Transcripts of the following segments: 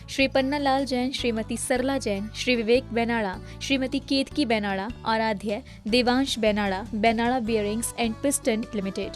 Shri Pannalal Jain, Shrimati Sarla Jain, Shri Vivek बेनाड़ा, Shrimati Ketaki Benada, Aradhya Devansh Benada, Benada bearings and piston limited.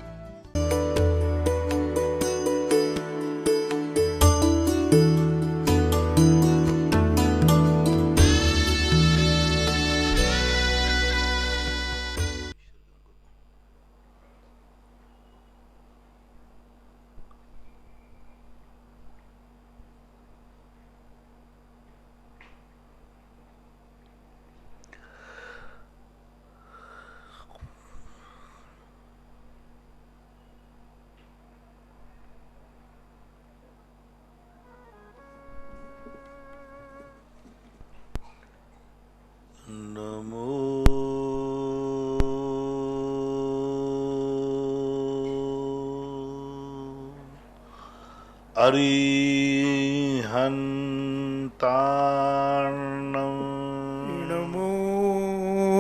नमो अरिहन्तार्णं नमो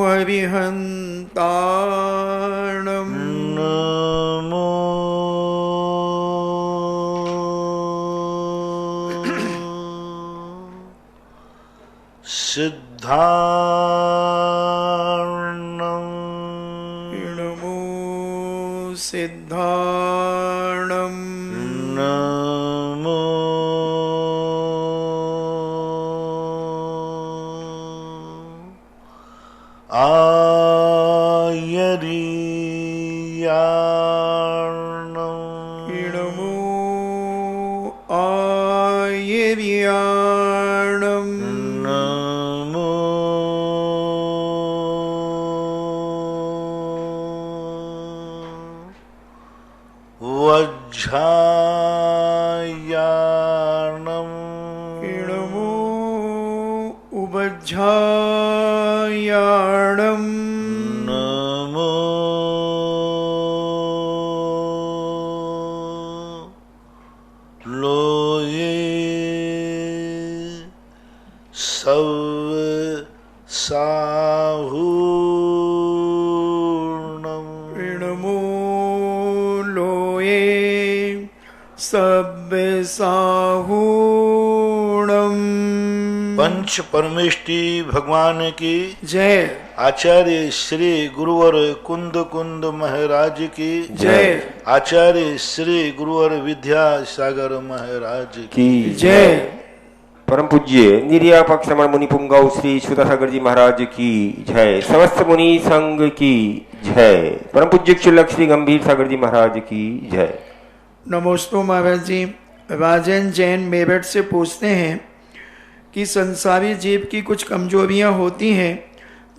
अरिहन्तार्णं नमो सिद्धार्णं नमो सिद्धार्णं नमो आयर्यार्णं नमो आयर्यार्णं नमो वज्झायार्णं नमो उबज्झायार्णं नमो लोये सवसाहूर्णं नमो लोये सब्बसाहूर्णं। पंच परमेष्टि भगवान की जय। आचार्य श्री गुरुवर कुंद कुंद महाराज की जय। आचार्य श्री गुरुवर विद्यासागर महाराज की जय। परम पूज्य निर्यापक श्रमण मुनि पुंगव श्री सुधासागर जी महाराज की जय। समस्त मुनि संघ की जय। परम पूज्य चिल्लक श्री गंभीर सागर जी महाराज की जय। नमोस्तु महाराज जी। राजन जैन मेरठ से पूछते हैं कि संसारी जीव की कुछ कमजोरियां होती हैं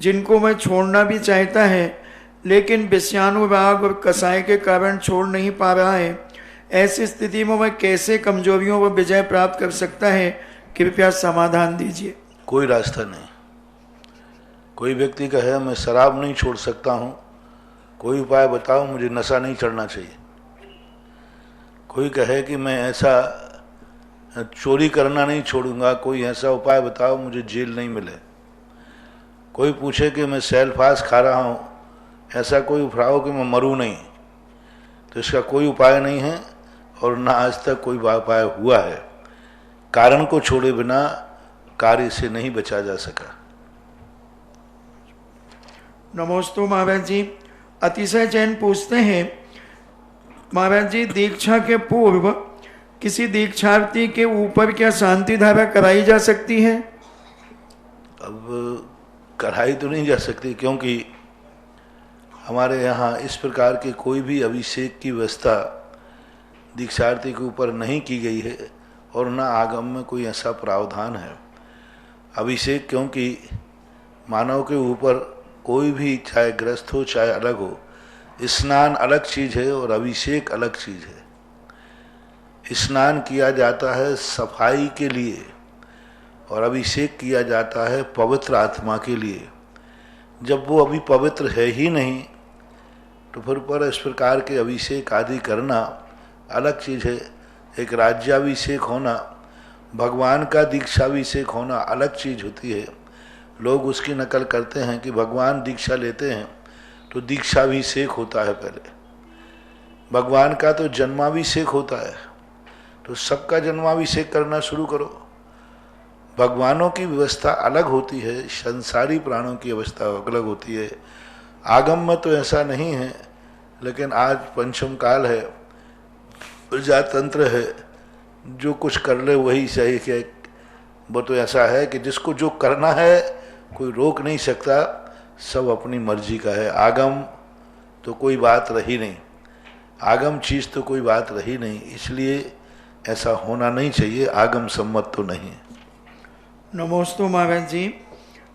जिनको मैं छोड़ना भी चाहता है, लेकिन विषयानुराग और कसाय के कारण छोड़ नहीं पा रहा है। ऐसी स्थिति में वह कैसे कमजोरियों पर विजय प्राप्त कर सकता है? कृपया समाधान दीजिए। कोई रास्ता नहीं। कोई व्यक्ति कहे मैं शराब नहीं छोड़ सकता हूँ, कोई उपाय बताओ, मुझे नशा नहीं चढ़ना चाहिए। कोई कहे कि मैं ऐसा चोरी करना नहीं छोड़ूंगा, कोई ऐसा उपाय बताओ मुझे जेल नहीं मिले। कोई पूछे कि मैं सेल्फास खा रहा हूँ, ऐसा कोई उपाय कि मैं मरूं नहीं, तो इसका कोई उपाय नहीं है और ना आज तक कोई उपाय हुआ है। कारण को छोड़े बिना कार्य से नहीं बचा जा सका। नमोस्तु महाराज जी। अतिशय जैन पूछते हैं महाराज जी, दीक्षा के पूर्व किसी दीक्षार्थी के ऊपर क्या शांति धारा कराई जा सकती है? अब कराई तो नहीं जा सकती, क्योंकि हमारे यहाँ इस प्रकार के कोई भी अभिषेक की व्यवस्था दीक्षार्थी के ऊपर नहीं की गई है और न आगम में कोई ऐसा प्रावधान है। अभिषेक क्योंकि मानव के ऊपर कोई भी, चाहे ग्रस्त हो चाहे अलग हो, स्नान अलग चीज़ है और अभिषेक अलग चीज़ है। स्नान किया जाता है सफाई के लिए और अभिषेक किया जाता है पवित्र आत्मा के लिए। जब वो अभी पवित्र है ही नहीं तो फिर पर इस प्रकार के अभिषेक आदि करना अलग चीज़ है। एक राज्याभिषेक होना, भगवान का दीक्षाभिषेक होना अलग चीज़ होती है। लोग उसकी नकल करते हैं कि भगवान दीक्षा लेते हैं तो दीक्षाभिषेक होता है पहले। भगवान का तो जन्माभिषेक होता है, तो सबका जन्माभिषेक करना शुरू करो भगवानों की व्यवस्था अलग होती है, संसारी प्राणों की अवस्था अलग होती है। आगम में तो ऐसा नहीं है, लेकिन आज पंचम काल है, प्रजातंत्र है, जो कुछ कर ले वही सही है। वो तो ऐसा है कि जिसको जो करना है कोई रोक नहीं सकता, सब अपनी मर्जी का है। आगम तो कोई बात रही नहीं, आगम चीज़ तो कोई बात रही नहीं, इसलिए ऐसा होना नहीं चाहिए, आगम सम्मत तो नहीं। नमोस्तु महाराज जी।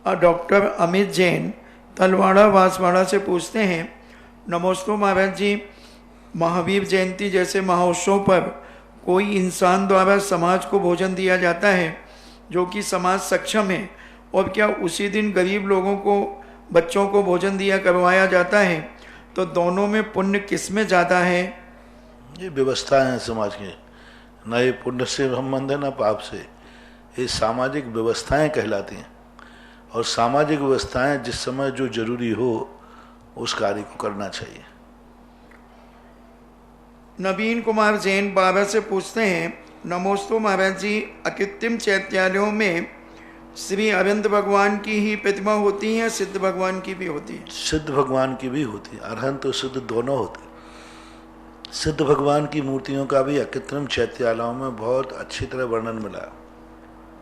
डॉक्टर अमित जैन तलवाड़ा बांसवाड़ा से पूछते हैं, नमोस्तु महाराज जी, महावीर जयंती जैसे महोत्सव पर कोई इंसान द्वारा समाज को भोजन दिया जाता है जो कि समाज सक्षम है, और क्या उसी दिन गरीब लोगों को, बच्चों को भोजन दिया करवाया जाता है, तो दोनों में पुण्य किस में ज़्यादा है? ये व्यवस्था है समाज की, न ये पुण्य से संबंध है न पाप से। ये सामाजिक व्यवस्थाएं कहलाती हैं, और सामाजिक व्यवस्थाएं जिस समय जो जरूरी हो उस कार्य को करना चाहिए। नवीन कुमार जैन बाबा से पूछते हैं, नमोस्तु महाराज जी, अकृत्रिम चैत्यालयों में श्री अरविंद भगवान की ही प्रतिमा होती है, सिद्ध भगवान की भी होती है? सिद्ध भगवान की भी होती है, अरहंत तो सिद्ध दोनों होते हैं। सिद्ध भगवान की मूर्तियों का भी अकृत्रिम चैत्यालयों में बहुत अच्छी तरह वर्णन मिला।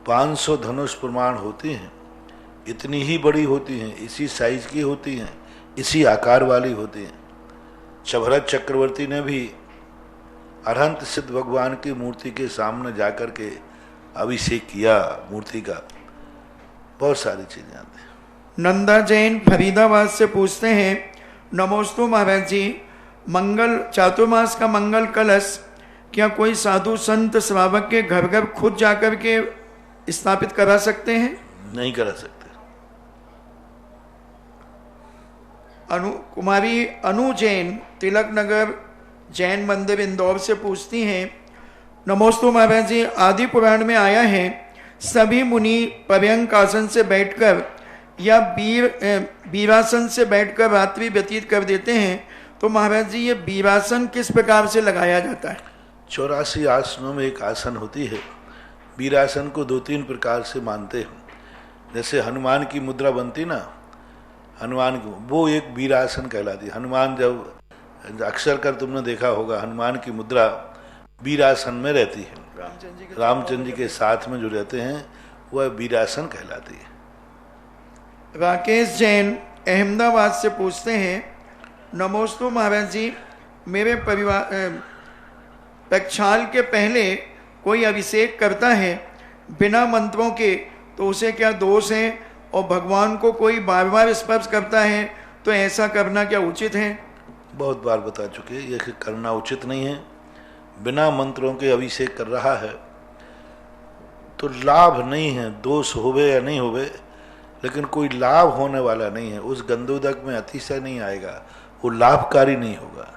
500 धनुष प्रमाण होती हैं, इतनी ही बड़ी होती हैं, इसी साइज की होती हैं, इसी आकार वाली होती हैं। भरत चक्रवर्ती ने भी अरहंत सिद्ध भगवान की मूर्ति के सामने जाकर के अभिषेक किया मूर्ति का। बहुत सारी चीजें आती हैं। नंदा जैन फरीदाबाद से पूछते हैं, नमोस्तु महाराज जी, मंगल चातुर्मास का मंगल कलश क्या कोई साधु संत श्रावक के घर घर खुद जाकर के स्थापित करा सकते हैं? नहीं करा सकते। कुमारी अनु जैन तिलक नगर जैन मंदिर इंदौर से पूछती हैं, नमोस्तु महाराज जी, आदि पुराण में आया है सभी मुनि पर्यंक आसन से बैठकर या वीरासन से बैठकर रात्रि व्यतीत कर देते हैं, तो महाराज जी ये वीरासन किस प्रकार से लगाया जाता है? 84 आसनों में एक आसन होती है। वीरासन को 2-3 प्रकार से मानते हैं। जैसे हनुमान की मुद्रा बनती ना, हनुमान की, वो एक वीरासन कहलाती है। हनुमान जब अक्सर कर तुमने देखा होगा, हनुमान की मुद्रा वीरासन में रहती है, रामचंद्र जी के साथ में जो रहते हैं वह वीरासन कहलाती है। राकेश जैन अहमदाबाद से पूछते हैं, नमोस्तु महाराज जी, मेरे परिवार प्रक्षाल के पहले कोई अभिषेक करता है बिना मंत्रों के, तो उसे क्या दोष है? और भगवान को कोई बार बार स्पर्श करता है तो ऐसा करना क्या उचित है? बहुत बार बता चुके, यह करना उचित नहीं है। बिना मंत्रों के अभिषेक कर रहा है तो लाभ नहीं है, दोष होवे या नहीं होवे, लेकिन कोई लाभ होने वाला नहीं है। उस गंधोदक में अतिशय नहीं आएगा, वो लाभकारी नहीं होगा।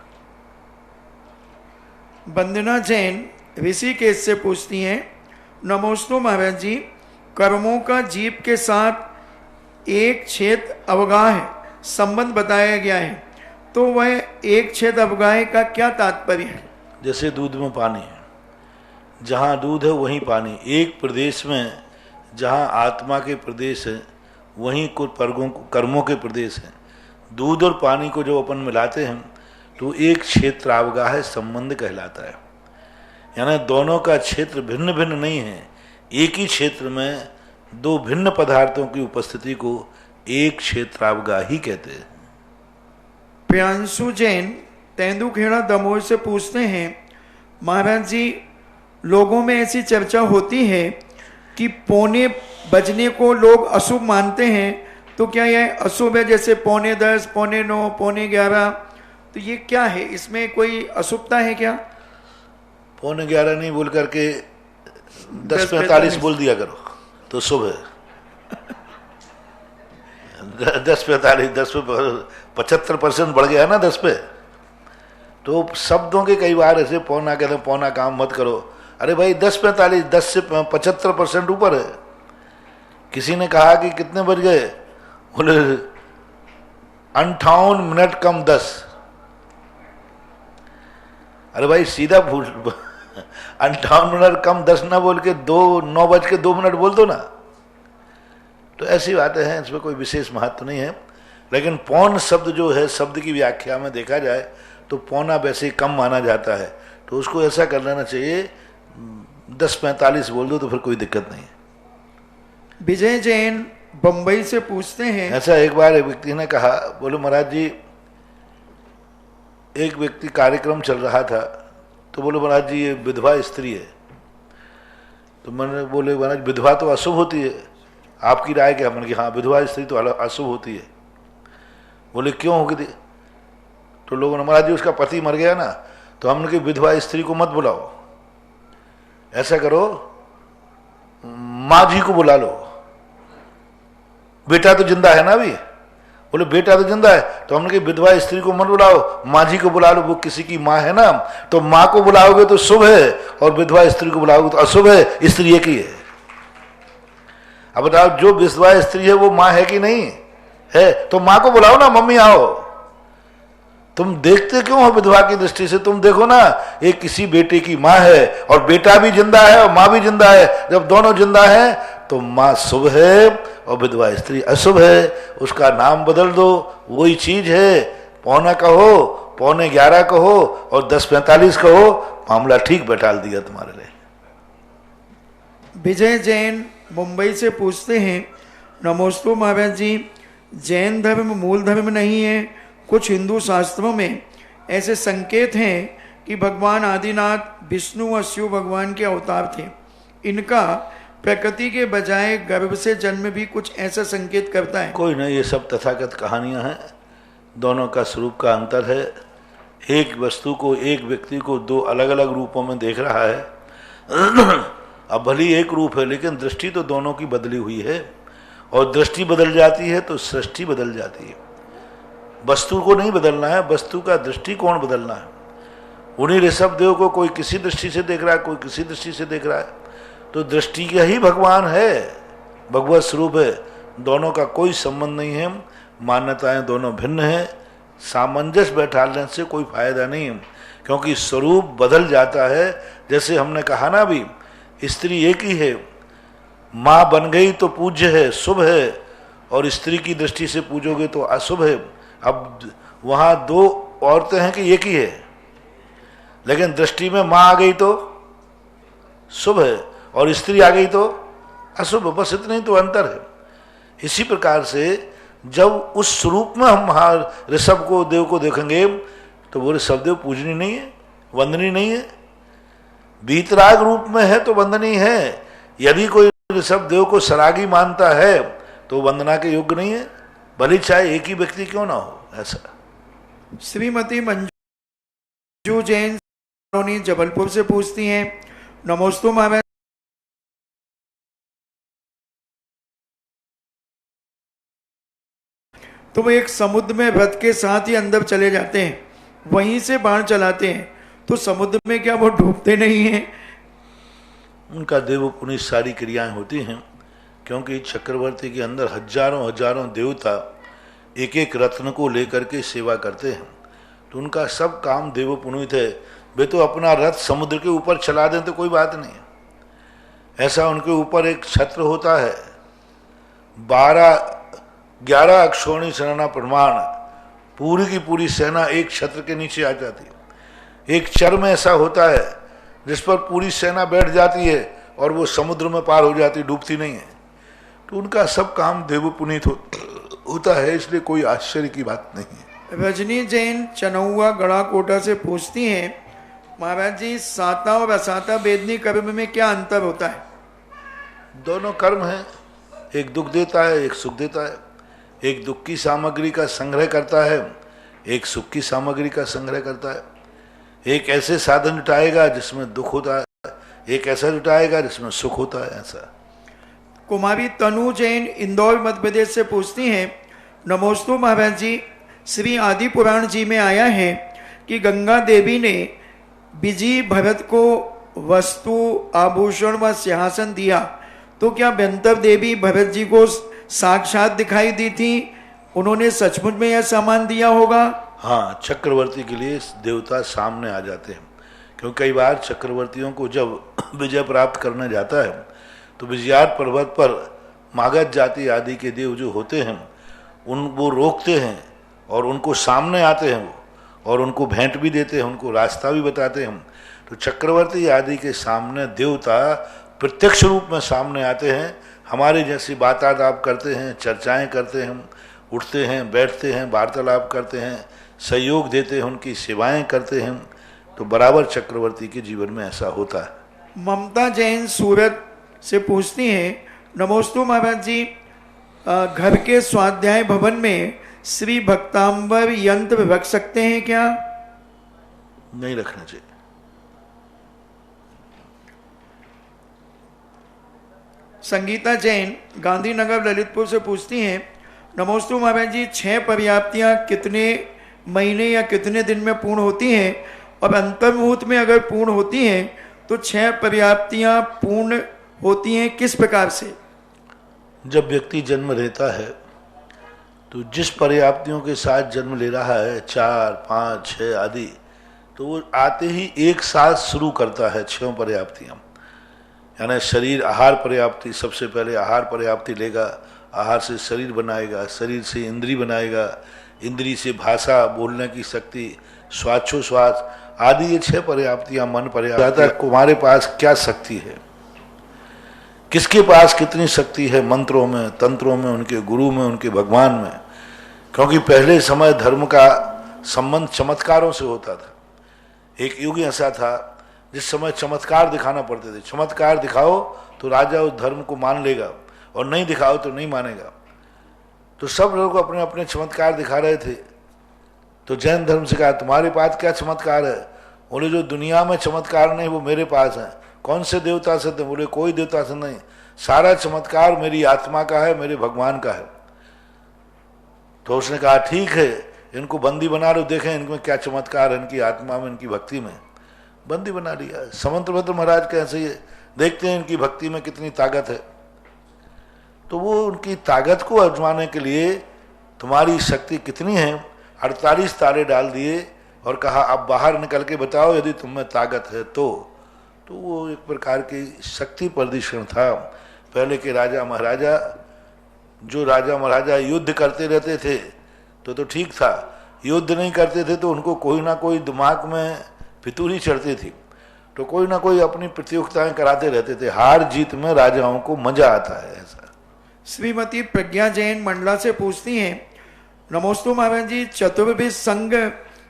वंदना जैन ऋषिकेश से पूछती हैं, नमोस्तु महाराज जी, कर्मों का जीव के साथ एक छेद अवगाह संबंध बताया गया है, तो वह एक छेद अवगाह का क्या तात्पर्य है? जैसे दूध में पानी है, जहाँ दूध है वहीं पानी। एक प्रदेश में जहाँ आत्मा के प्रदेश है वहीं कुछ कर्मों के प्रदेश हैं। दूध और पानी को जो अपन मिलाते हैं तो एक क्षेत्र अवगाह संबंध कहलाता है। यानी दोनों का क्षेत्र भिन्न भिन्न नहीं है, एक ही क्षेत्र में दो भिन्न पदार्थों की उपस्थिति को एक क्षेत्रावगाही कहते हैं। प्रियांशु जैन तेंदुखेड़ा दमोह से पूछते हैं, महाराज जी, लोगों में ऐसी चर्चा होती है कि पौने बजने को लोग अशुभ मानते हैं, तो क्या यह अशुभ है? जैसे 10:45, 9:45, 11:15, तो ये क्या है? इसमें कोई अशुभता है क्या? 11:15 नहीं बोल करके 10:45 बोल दिया करो तो शुभ है। 10:45, 10 पे 75% बढ़ गया ना 10 पे। तो शब्दों के कई बार ऐसे पौना कहते हैं, पौना काम मत करो। अरे भाई 10:45, 10 से 75% ऊपर है। किसी ने कहा कि कितने बज गए, बोले 58 मिनट कम 10। अरे भाई सीधा 58 मिनट कम 10 ना बोल के 9:02 बोल दो ना। तो ऐसी बातें हैं, इसमें कोई विशेष महत्व नहीं है। लेकिन पौन शब्द जो है, शब्द की व्याख्या में देखा जाए तो पौना वैसे ही कम माना जाता है, तो उसको ऐसा कर लेना चाहिए 10:45 बोल दो तो फिर कोई दिक्कत नहीं है। विजय जैन बंबई से पूछते हैं, ऐसा एक बार एक व्यक्ति ने कहा, बोले महाराज जी, एक व्यक्ति कार्यक्रम चल रहा था तो बोले महाराज जी ये विधवा स्त्री है। तो मैंने बोले महाराज विधवा तो अशुभ होती है, आपकी राय क्या? मैंने कहा हाँ विधवा स्त्री तो अशुभ होती है। बोले क्यों होगी? तो लोगों ने, महाराज जी उसका पति मर गया ना, तो हमने कहा विधवा स्त्री को मत बुलाओ, ऐसा करो माँ जी को बुला लो, बेटा तो जिंदा है ना अभी। बोले बेटा तो जिंदा है, तो हमने कहा विधवा स्त्री को मत बुलाओ, माँ जी को बुला लो, वो किसी की माँ है ना, तो माँ को बुलाओगे तो शुभ है और विधवा स्त्री को बुलाओगे तो अशुभ है, स्त्री एक ही है। अब बताओ जो विधवा स्त्री है वो माँ है कि नहीं है? तो माँ को बुलाओ ना, मम्मी आओ। तुम देखते क्यों हो विधवा की दृष्टि से? तुम देखो ना, एक किसी बेटे की माँ है और बेटा भी जिंदा है और माँ भी जिंदा है। जब दोनों जिंदा है तो माँ शुभ है और विधवा स्त्री अशुभ है, उसका नाम बदल दो, वही चीज है। 11:15 कहो, 11:45 कहो और 10:45 कहो, मामला ठीक बैठा दिया तुम्हारे लिए। विजय जैन मुंबई से पूछते हैं, नमोस्तु महाराज जी, जैन धर्म मूल धर्म नहीं है। कुछ हिंदू शास्त्रों में ऐसे संकेत हैं कि भगवान आदिनाथ विष्णु और शिव भगवान के अवतार थे। इनका प्रकृति के बजाय गर्भ से जन्म भी कुछ ऐसा संकेत करता है? कोई नहीं, ये सब तथाकथित कहानियां हैं, दोनों का स्वरूप का अंतर है। एक वस्तु को, एक व्यक्ति को दो अलग अलग रूपों में देख रहा है। अब भली एक रूप है लेकिन दृष्टि तो दोनों की बदली हुई है, और दृष्टि बदल जाती है तो सृष्टि बदल जाती है। वस्तु को नहीं बदलना है, वस्तु का दृष्टिकोण बदलना है। उन्हीं ऋषभ देव को कोई किसी दृष्टि से देख रहा है, कोई किसी दृष्टि से देख रहा है, तो दृष्टि का ही भगवान है, भगवत स्वरूप है। दोनों का कोई संबंध नहीं है, मान्यताएं दोनों भिन्न हैं। सामंजस्य बैठाने से कोई फायदा नहीं है, क्योंकि स्वरूप बदल जाता है। जैसे हमने कहा ना, अभी स्त्री एक ही है, माँ बन गई तो पूज्य है, शुभ है, और स्त्री की दृष्टि से पूजोगे तो अशुभ है। अब वहां दो औरतें हैं कि एक ही है, लेकिन दृष्टि में माँ आ गई तो शुभ है और स्त्री आ गई तो अशुभ, बस इतना ही तो अंतर है। इसी प्रकार से जब उस स्वरूप में हम ऋषभ को, देव को देखेंगे तो वो ऋषभ देव पूजनीय नहीं है, वंदनीय नहीं है। वीतराग रूप में है तो वंदनीय है। यदि कोई ऋषभ देव को सरागी मानता है तो वंदना के योग्य नहीं है, भले चाहे एक ही व्यक्ति क्यों ना हो। ऐसा श्रीमती मंजू जैन जबलपुर से पूछती हैं, नमोस्तु महाराज, तो वो एक समुद्र में व्रत के साथ ही अंदर चले जाते हैं, वहीं से बाण चलाते हैं, तो समुद्र में क्या वो डूबते नहीं हैं? उनका देव पुण्य सारी क्रियाएं होती हैं, क्योंकि चक्रवर्ती के अंदर हजारों हजारों देवता एक एक रत्न को लेकर के सेवा करते हैं, तो उनका सब काम देव पुनीत है। वे तो अपना रथ समुद्र के ऊपर चला दें तो कोई बात नहीं, ऐसा उनके ऊपर एक छत्र होता है, 11 अक्षौणी सेना प्रमाण, पूरी की पूरी सेना एक छत्र के नीचे आ जाती है। एक चर्म ऐसा होता है जिस पर पूरी सेना बैठ जाती है और वो समुद्र में पार हो जाती, डूबती नहीं है। तो उनका सब काम देव पुनीत होता है, इसलिए कोई आश्चर्य की बात नहीं है। रजनी जैन चनौआ गढ़ा कोटा से पूछती हैं, महाराज जी, साता और असाता वेदनी कर्म में क्या अंतर होता है? दोनों कर्म हैं, एक दुख देता है, एक सुख देता है। एक दुख की सामग्री का संग्रह करता है, एक सुख की सामग्री का संग्रह करता है। एक ऐसे साधन जुटाएगा जिसमें दुख होता है, एक ऐसा जुटाएगा जिसमें सुख होता है। ऐसा कुमारी तनु जैन इंदौर मध्य प्रदेश से पूछती हैं, नमोस्तु महाराज जी, श्री आदि पुराण जी में आया है कि गंगा देवी ने विजय भरत को वस्तु, आभूषण व सिंहासन दिया, तो क्या व्यंतर देवी भरत जी को साक्षात दिखाई दी थी? उन्होंने सचमुच में यह सामान दिया होगा? हाँ, चक्रवर्ती के लिए देवता सामने आ जाते हैं, क्योंकि कई बार चक्रवर्तियों को जब विजय प्राप्त करने जाता है तो विजयात पर्वत पर मागध जाति आदि के देव जो होते हैं वो रोकते हैं और उनको सामने आते हैं वो, और उनको भेंट भी देते हैं, उनको रास्ता भी बताते हैं। तो चक्रवर्ती आदि के सामने देवता प्रत्यक्ष रूप में सामने आते हैं, हमारे जैसी बातालाप करते हैं, चर्चाएं करते हैं, उठते हैं, बैठते हैं, वार्तालाप करते हैं, सहयोग देते हैं, उनकी सेवाएं करते हैं। तो बराबर चक्रवर्ती के जीवन में ऐसा होता है। ममता जैन सूरत से पूछती हैं, नमोस्तु महाराज जी, घर के स्वाध्याय भवन में श्री भक्तांबर यंत्र रख सकते हैं क्या? नहीं रखना चाहिए। संगीता जैन गांधीनगर ललितपुर से पूछती हैं, नमोस्तु महाराज जी, 6 पर्याप्तियां कितने महीने या कितने दिन में पूर्ण होती हैं, और अंतर्मुहूर्त में अगर पूर्ण होती हैं तो 6 पर्याप्तियां पूर्ण होती हैं किस प्रकार से? जब व्यक्ति जन्म लेता है तो जिस पर्याप्तियों के साथ जन्म ले रहा है, 4, 5, 6 आदि, तो वो आते ही एक साथ शुरू करता है 6 पर्याप्तियां। यानी शरीर आहार पर्याप्ति, सबसे पहले आहार पर्याप्ति लेगा, आहार से शरीर बनाएगा, शरीर से इंद्री बनाएगा, इंद्री से भाषा बोलने की शक्ति, श्वासोश्वास आदि, ये 6 पर्याप्तियां मन पर्याप्ति। तुम्हारे पास क्या शक्ति है, किसके पास कितनी शक्ति है, मंत्रों में, तंत्रों में, उनके गुरु में, उनके भगवान में। क्योंकि पहले समय धर्म का संबंध चमत्कारों से होता था। एक युग ऐसा था जिस समय चमत्कार दिखाना पड़ते थे। चमत्कार दिखाओ तो राजा उस धर्म को मान लेगा, और नहीं दिखाओ तो नहीं मानेगा। तो सब लोग अपने अपने चमत्कार दिखा रहे थे। तो जैन धर्म से कहा, तुम्हारे पास क्या चमत्कार है? बोले, जो दुनिया में चमत्कार नहीं वो मेरे पास है। कौन से देवता से? बोले, कोई देवता से नहीं, सारा चमत्कार मेरी आत्मा का है, मेरे भगवान का है। तो उसने कहा, ठीक है, इनको बंदी बना लो, देखें इनमें क्या चमत्कार है, इनकी आत्मा में, इनकी भक्ति में। बंदी बना लिया। समंतभद्र महाराज कैसे ये देखते हैं इनकी भक्ति में कितनी ताकत है। तो वो उनकी ताकत को आजमाने के लिए तुम्हारी शक्ति कितनी है, 48 तारे डाल दिए और कहा, अब बाहर निकल के बताओ यदि तुम में ताकत है तो वो एक प्रकार की शक्ति प्रदर्शन था। पहले के राजा महाराजा, जो राजा महाराजा युद्ध करते रहते थे तो ठीक था, युद्ध नहीं करते थे तो उनको कोई ना कोई दिमाग में फितूरी चढ़ती थी, तो कोई ना कोई अपनी प्रतियोगिताएं कराते रहते थे। हार जीत में राजाओं को मजा आता है ऐसा। श्रीमती प्रज्ञा जैन मंडला से पूछती हैं, नमोस्तु महाराज जी, चतुर्विध संघ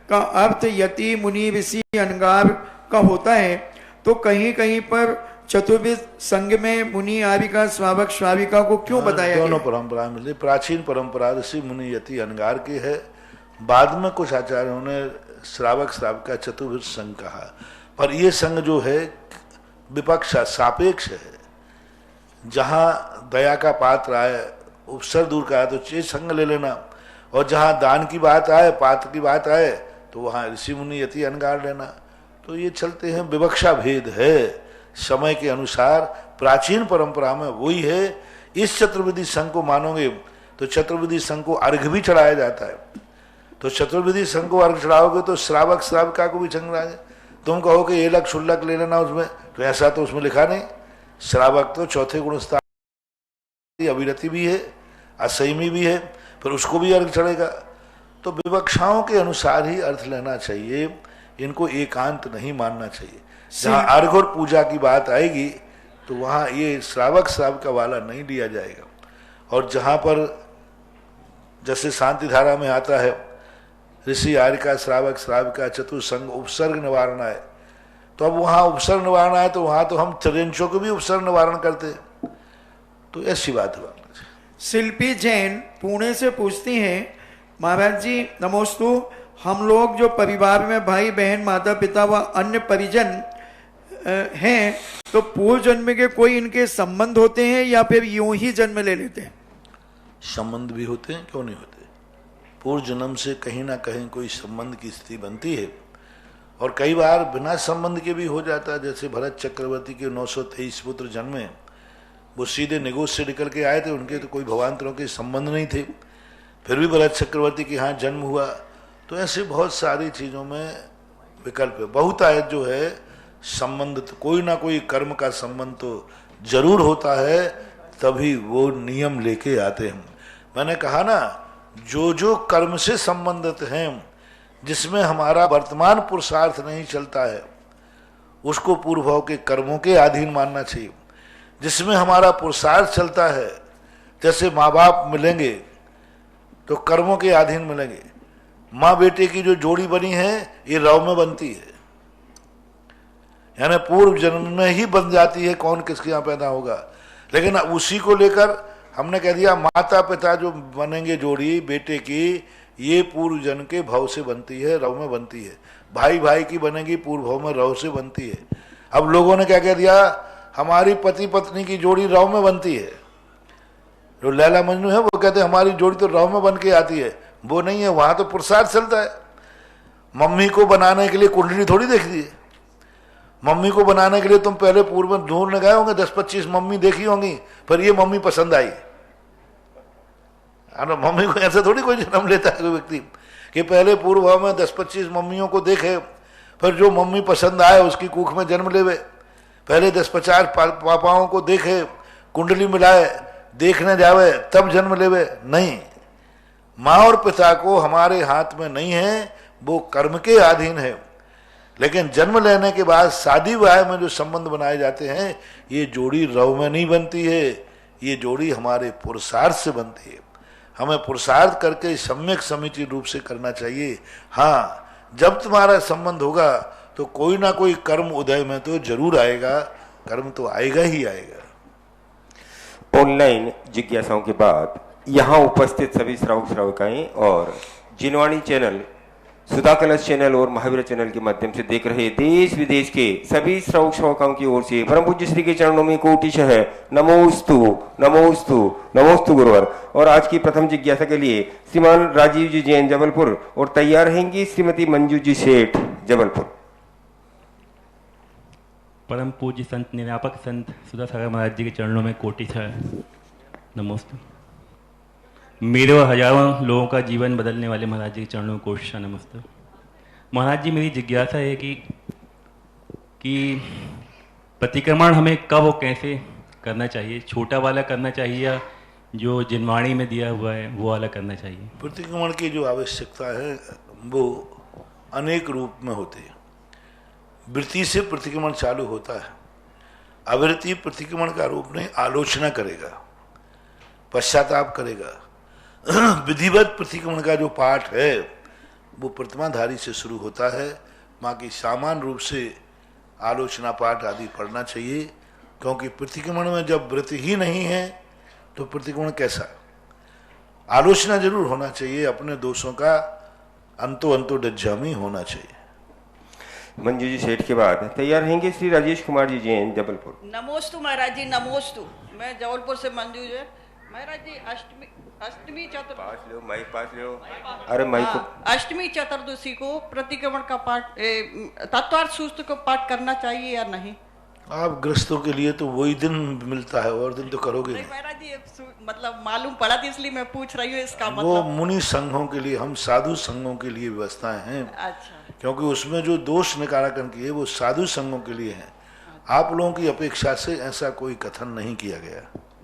का अर्थ यति मुनि ऋषि अनगार का होता है, तो कहीं कहीं पर चतुर्विध संघ में मुनि आविका श्रावक श्राविका को क्यों बताया गया? दोनों परंपरा मिली। प्राचीन परंपरा ऋषि मुनि यति अनगार की है, बाद में कुछ आचार्यों ने श्रावक श्राविका चतुर्विध संघ कहा। पर यह संघ जो है विपक्ष सापेक्ष है। जहां दया का पात्र आए, उपसर दूर का आए तो चे संघ ले लेना, और जहां दान की बात आए, पात्र की बात आए, तो वहां ऋषि मुनि यति अनगार लेना। तो ये चलते हैं, विवक्षा भेद है समय के अनुसार। प्राचीन परंपरा में वही है। इस चतुर्विधि संघ को मानोगे तो चतुर्विधि संघ को अर्घ भी चढ़ाया जाता है। तो चतुर्विधि संघ को अर्घ चढ़ाओगे तो श्रावक श्राविका को भी चढ़ाएंगे। तुम कहो कि ये लक शुल्लक ले लेना उसमें, तो ऐसा तो उसमें लिखा नहीं। श्रावक तो चौथे गुण स्थान, अविरति भी है, असंयमी भी है, फिर उसको भी अर्घ चढ़ेगा। तो विवक्षाओं के अनुसार ही अर्थ लेना चाहिए, इनको एकांत नहीं मानना चाहिए। जहां अर्घ और पूजा की बात आएगी तो वहां ये श्रावक श्राविका वाला नहीं लिया जाएगा। और जहां पर जैसे शांति धारा में आता है, ऋषि आर्यका श्रावक श्राविका चतुर्संग उपसर्ग निवारण है, तो अब वहां उपसर्ग निवारण है तो वहां तो हम चरेंचों को भी उपसर्ग निवारण करते हैं। तो ऐसी बात है। शिल्पी जैन पुणे से पूछती हैं, महाराज जी नमोस्तु, हम लोग जो परिवार में भाई बहन माता पिता व अन्य परिजन हैं, तो पूर्व जन्म के कोई इनके संबंध होते हैं या फिर यूं ही जन्म ले लेते हैं? संबंध भी होते हैं, क्यों नहीं होते। पूर्व जन्म से कहीं ना कहीं कोई संबंध की स्थिति बनती है, और कई बार बिना संबंध के भी हो जाता है। जैसे भरत चक्रवर्ती के 923 पुत्र जन्मे, वो सीधे निगोज से निकल के आए थे, उनके तो कोई भवांतरों के संबंध नहीं थे, फिर भी भरत चक्रवर्ती के यहाँ जन्म हुआ। तो ऐसे बहुत सारी चीज़ों में विकल्प है। बहुतायत जो है संबंध तो कोई ना कोई कर्म का संबंध तो जरूर होता है, तभी वो नियम लेके आते हैं। मैंने कहा ना, जो जो कर्म से संबंधित हैं, जिसमें हमारा वर्तमान पुरुषार्थ नहीं चलता है, उसको पूर्व भाव के कर्मों के अधीन मानना चाहिए। जिसमें हमारा पुरुषार्थ चलता है, जैसे माँ बाप मिलेंगे तो कर्मों के अधीन मिलेंगे। माँ बेटे की जो जोड़ी बनी है ये रव में बनती है, यानी पूर्व जन्म में ही बन जाती है कौन किसके यहाँ पैदा होगा। लेकिन उसी को लेकर हमने कह दिया माता पिता जो बनेंगे जोड़ी बेटे की, ये पूर्व जन्म के भाव से बनती है, रव में बनती है। भाई भाई की बनेगी पूर्व भाव में, रव से बनती है। अब लोगों ने क्या कह दिया, हमारी पति पत्नी की जोड़ी रव में बनती है। जो लैला मजनू है वो कहते हैं हमारी जोड़ी तो रव में बन के आती है। वो नहीं है, वहां तो पुरुषार्थ चलता है। मम्मी को बनाने के लिए कुंडली थोड़ी देख दी है। मम्मी को बनाने के लिए तुम पहले पूर्व में ढूंढने गए होंगे, 10-25 मम्मी देखी होंगी, पर ये मम्मी पसंद आई। मम्मी को ऐसे थोड़ी कोई जन्म लेता है कोई व्यक्ति कि पहले पूर्व भाव में 10-25 मम्मियों को देखे, फिर जो मम्मी पसंद आए उसकी कुख में जन्म लेवे। पहले 10-50 पापाओं को देखे, कुंडली मिलाए, देखने जावे, तब जन्म लेवे। नहीं, माँ और पिता को हमारे हाथ में नहीं है, वो कर्म के अधीन है। लेकिन जन्म लेने के बाद शादी विवाह में जो संबंध बनाए जाते हैं, ये जोड़ी रव में नहीं बनती है, ये जोड़ी हमारे पुरुषार्थ से बनती है। हमें पुरुषार्थ करके सम्यक समीचीन रूप से करना चाहिए। हाँ, जब तुम्हारा संबंध होगा तो कोई ना कोई कर्म उदय में तो जरूर आएगा, कर्म तो आएगा ही आएगा। ऑनलाइन जिज्ञासाओं के बाद यहाँ उपस्थित सभी श्रावक श्राविकाएं और जिनवाणी चैनल, सुधा कलश चैनल और महावीर चैनल के माध्यम से देख रहे देश विदेश के सभी श्रावक श्राविकाओं की ओर से परम पूज्य श्री के चरणों में कोटिशः नमोस्तु नमोस्तु नमोस्तु गुरुवर। और आज की प्रथम जिज्ञासा के लिए श्रीमान राजीव जी जैन जबलपुर और तैयार रहेंगी श्रीमती मंजू जी सेठ जबलपुर। परम पूज्य संत निरापक संत सुधा सागर महाराज जी के चरणों में कोटिशः नमोस्तु। मेरे और हजारों लोगों का जीवन बदलने वाले महाराज जी के चरणों में कोटिशः नमस्ते। महाराज जी, मेरी जिज्ञासा है कि प्रतिक्रमण हमें कब और कैसे करना चाहिए? छोटा वाला करना चाहिए या जो जिनवाणी में दिया हुआ है वो वाला करना चाहिए? प्रतिक्रमण की जो आवश्यकता है वो अनेक रूप में होती है। वृत्ति से प्रतिक्रमण चालू होता है। अवृत्ति प्रतिक्रमण का रूप नहीं, आलोचना करेगा, पश्चाताप करेगा। विधिवत प्रतिक्रमण का जो पाठ है वो प्रतिमाधारी से शुरू होता है। बाकी सामान्य रूप से आलोचना पाठ आदि पढ़ना चाहिए, क्योंकि प्रतिक्रमण में जब वृत्ति ही नहीं है तो प्रतिक्रमण कैसा? आलोचना जरूर होना चाहिए, अपने दोषों का अंतो डज्जामी होना चाहिए। मंजू जी सेठ के बाद तैयार रहेंगे श्री राजेश कुमार जी जैन जबलपुर। नमोस्तु महाराज जी, नमोस्तु। मैं जबलपुर से मंजू जी। महाराज जी, अष्टमी चतुर्दशी पास लो, माइक पास लो। अरे माइक को। अष्टमी चतुर्दशी को प्रतिक्रमण का पाठ, तत्वार्थ सूत्र को पाठ करना चाहिए या नहीं? आप गृहस्थों के लिए तो वही दिन मिलता है, और दिन तो करोगे नहीं महाराज जी, मतलब मालूम पड़ा था इसलिए मैं पूछ रही हूँ इसका मतलब। वो मुनि संघों के लिए, हम साधु संघों के लिए व्यवस्थाएं हैं। अच्छा। क्योंकि उसमें जो दोष निकाराकरण किए वो साधु संघों के लिए हैं। आप लोगों की अपेक्षा से ऐसा कोई कथन नहीं किया गया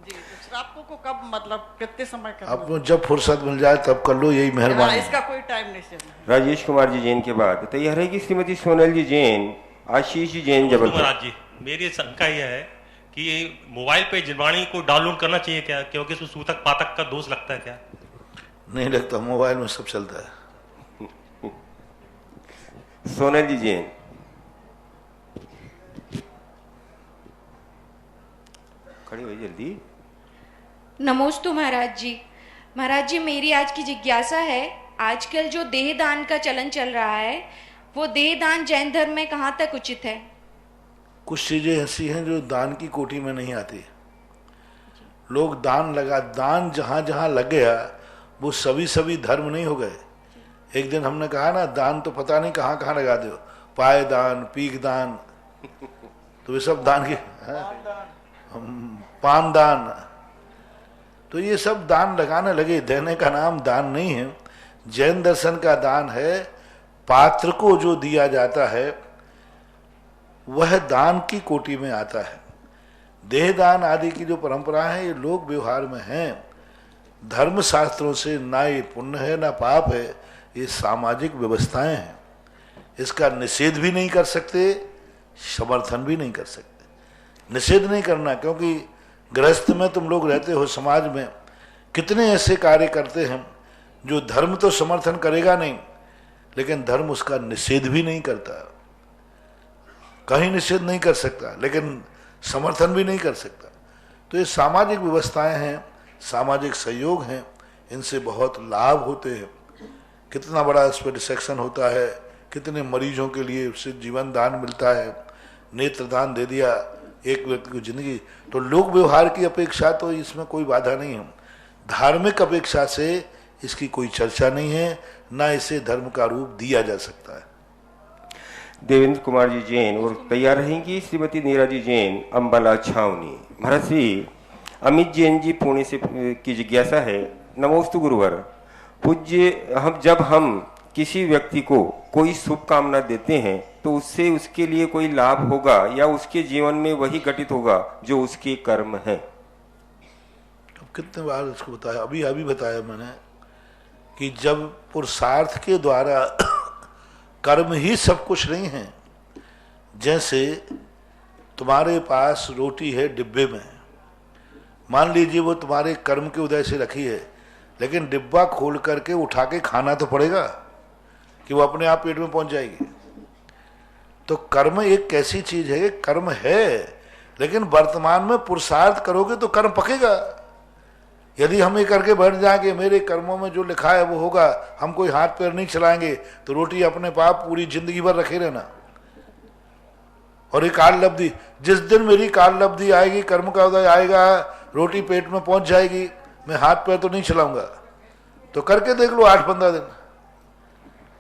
जी। तो श्रावकों को कब, मतलब कितने समय का? आप जब फुर्सत मिल जाए तब कर लो, यही मेहरबानी। इसका कोई टाइम नहीं। राजेश कुमार जी जैन के बाद तैयार रहेगी श्रीमती सोनल जी जैन, आशीष जी जैन जबलपुर। महाराज जी, मेरी शंका यह है कि मोबाइल पे जिनवाणी को डाउनलोड करना चाहिए क्या? क्योंकि इसमें सूतक पातक का दोष लगता है क्या? नहीं लगता, मोबाइल में सब चलता है। सोनल जी जैन। खड़ी हुई जल्दी। नमोस्तु महाराज जी। महाराज जी, मेरी आज की जिज्ञासा है, आजकल जो देह दान का चलन चल रहा है, वो देह दान जैन धर्म में कहाँ तक उचित है? कुछ चीजें ऐसी हैं जो दान की कोटि में नहीं आती। लोग दान जहां जहां लग गया वो सभी धर्म नहीं हो गए। एक दिन हमने कहा ना, दान तो पता नहीं कहाँ कहाँ लगा दो, पाय दान, पीक दान, तो ये सब दान के, पान दान, तो ये सब दान लगाने लगे। देने का नाम दान नहीं है। जैन दर्शन का दान है पात्र को जो दिया जाता है वह दान की कोटि में आता है। देहदान आदि की जो परंपरा है ये लोक व्यवहार में है, धर्म शास्त्रों से ना ये पुण्य है ना पाप है, ये सामाजिक व्यवस्थाएं हैं। इसका निषेध भी नहीं कर सकते, समर्थन भी नहीं कर सकते। निषेध नहीं करना, क्योंकि गृहस्थ में तुम लोग रहते हो, समाज में कितने ऐसे कार्य करते हैं जो धर्म तो समर्थन करेगा नहीं, लेकिन धर्म उसका निषेध भी नहीं करता। कहीं निषेध नहीं कर सकता, लेकिन समर्थन भी नहीं कर सकता। तो ये सामाजिक व्यवस्थाएं हैं, सामाजिक सहयोग हैं, इनसे बहुत लाभ होते हैं। कितना बड़ा इस पर डिसेक्शन होता है, कितने मरीजों के लिए उससे जीवन दान मिलता है, नेत्रदान दे दिया एक व्यक्ति को जिंदगी। तो लोक व्यवहार की अपेक्षा तो इसमें कोई बाधा नहीं है, धार्मिक अपेक्षा से इसकी कोई चर्चा नहीं है, ना इसे धर्म का रूप दिया जा सकता है। देवेंद्र कुमार जी जैन और तैयार रहेंगी श्रीमती नीरा जी जैन, अम्बाला छावनी। महाराज श्री अमित जैन जी पुणे से की जिज्ञासा है। नमोस्तु गुरुवर। पूज्य, जब हम किसी व्यक्ति को कोई शुभकामना देते हैं तो उससे उसके लिए कोई लाभ होगा या उसके जीवन में वही घटित होगा जो उसके कर्म है? अब कितने बार इसको बताया, अभी बताया मैंने कि जब पुरुषार्थ के द्वारा कर्म ही सब कुछ नहीं है। जैसे तुम्हारे पास रोटी है डिब्बे में, मान लीजिए वो तुम्हारे कर्म के उदय से रखी है, लेकिन डिब्बा खोल करके उठा के खाना तो पड़ेगा कि वो अपने आप पेट में पहुंच जाएगी। तो कर्म एक कैसी चीज है, कर्म है, लेकिन वर्तमान में पुरुषार्थ करोगे तो कर्म पकेगा। यदि हम ये करके बैठ जाएंगे मेरे कर्मों में जो लिखा है वो होगा, हम कोई हाथ पैर नहीं चलाएंगे, तो रोटी अपने पाप पूरी जिंदगी भर रखे रहना। और ये काल लब्धि, जिस दिन मेरी काल लब्धि आएगी, कर्म का उदय आएगा, रोटी पेट में पहुंच जाएगी, मैं हाथ पैर तो नहीं चलाऊंगा। तो करके देख लो 8-15 दिन,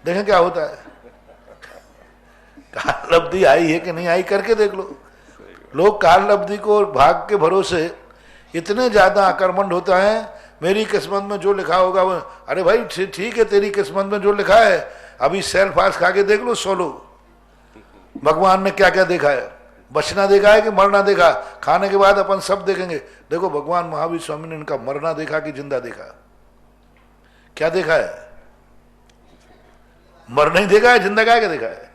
देखें क्या होता है। काल लब्धि आई है कि नहीं आई, करके देख लो। लोग काल लब्धि को भाग के भरोसे इतने ज्यादा आक्रमण होता है, मेरी किस्मत में जो लिखा होगा वो, अरे भाई ठीक है, तेरी किस्मत में जो लिखा है, अभी सेल फास्ट खा के देख लो 100 लोग, भगवान ने क्या क्या देखा है, बचना देखा है कि मरना देखा। खाने के बाद अपन सब देखेंगे, देखो भगवान महावीर स्वामी ने इनका मरना देखा कि जिंदा देखा, क्या देखा है? मरना ही देखा है, जिंदा क्या देखा है?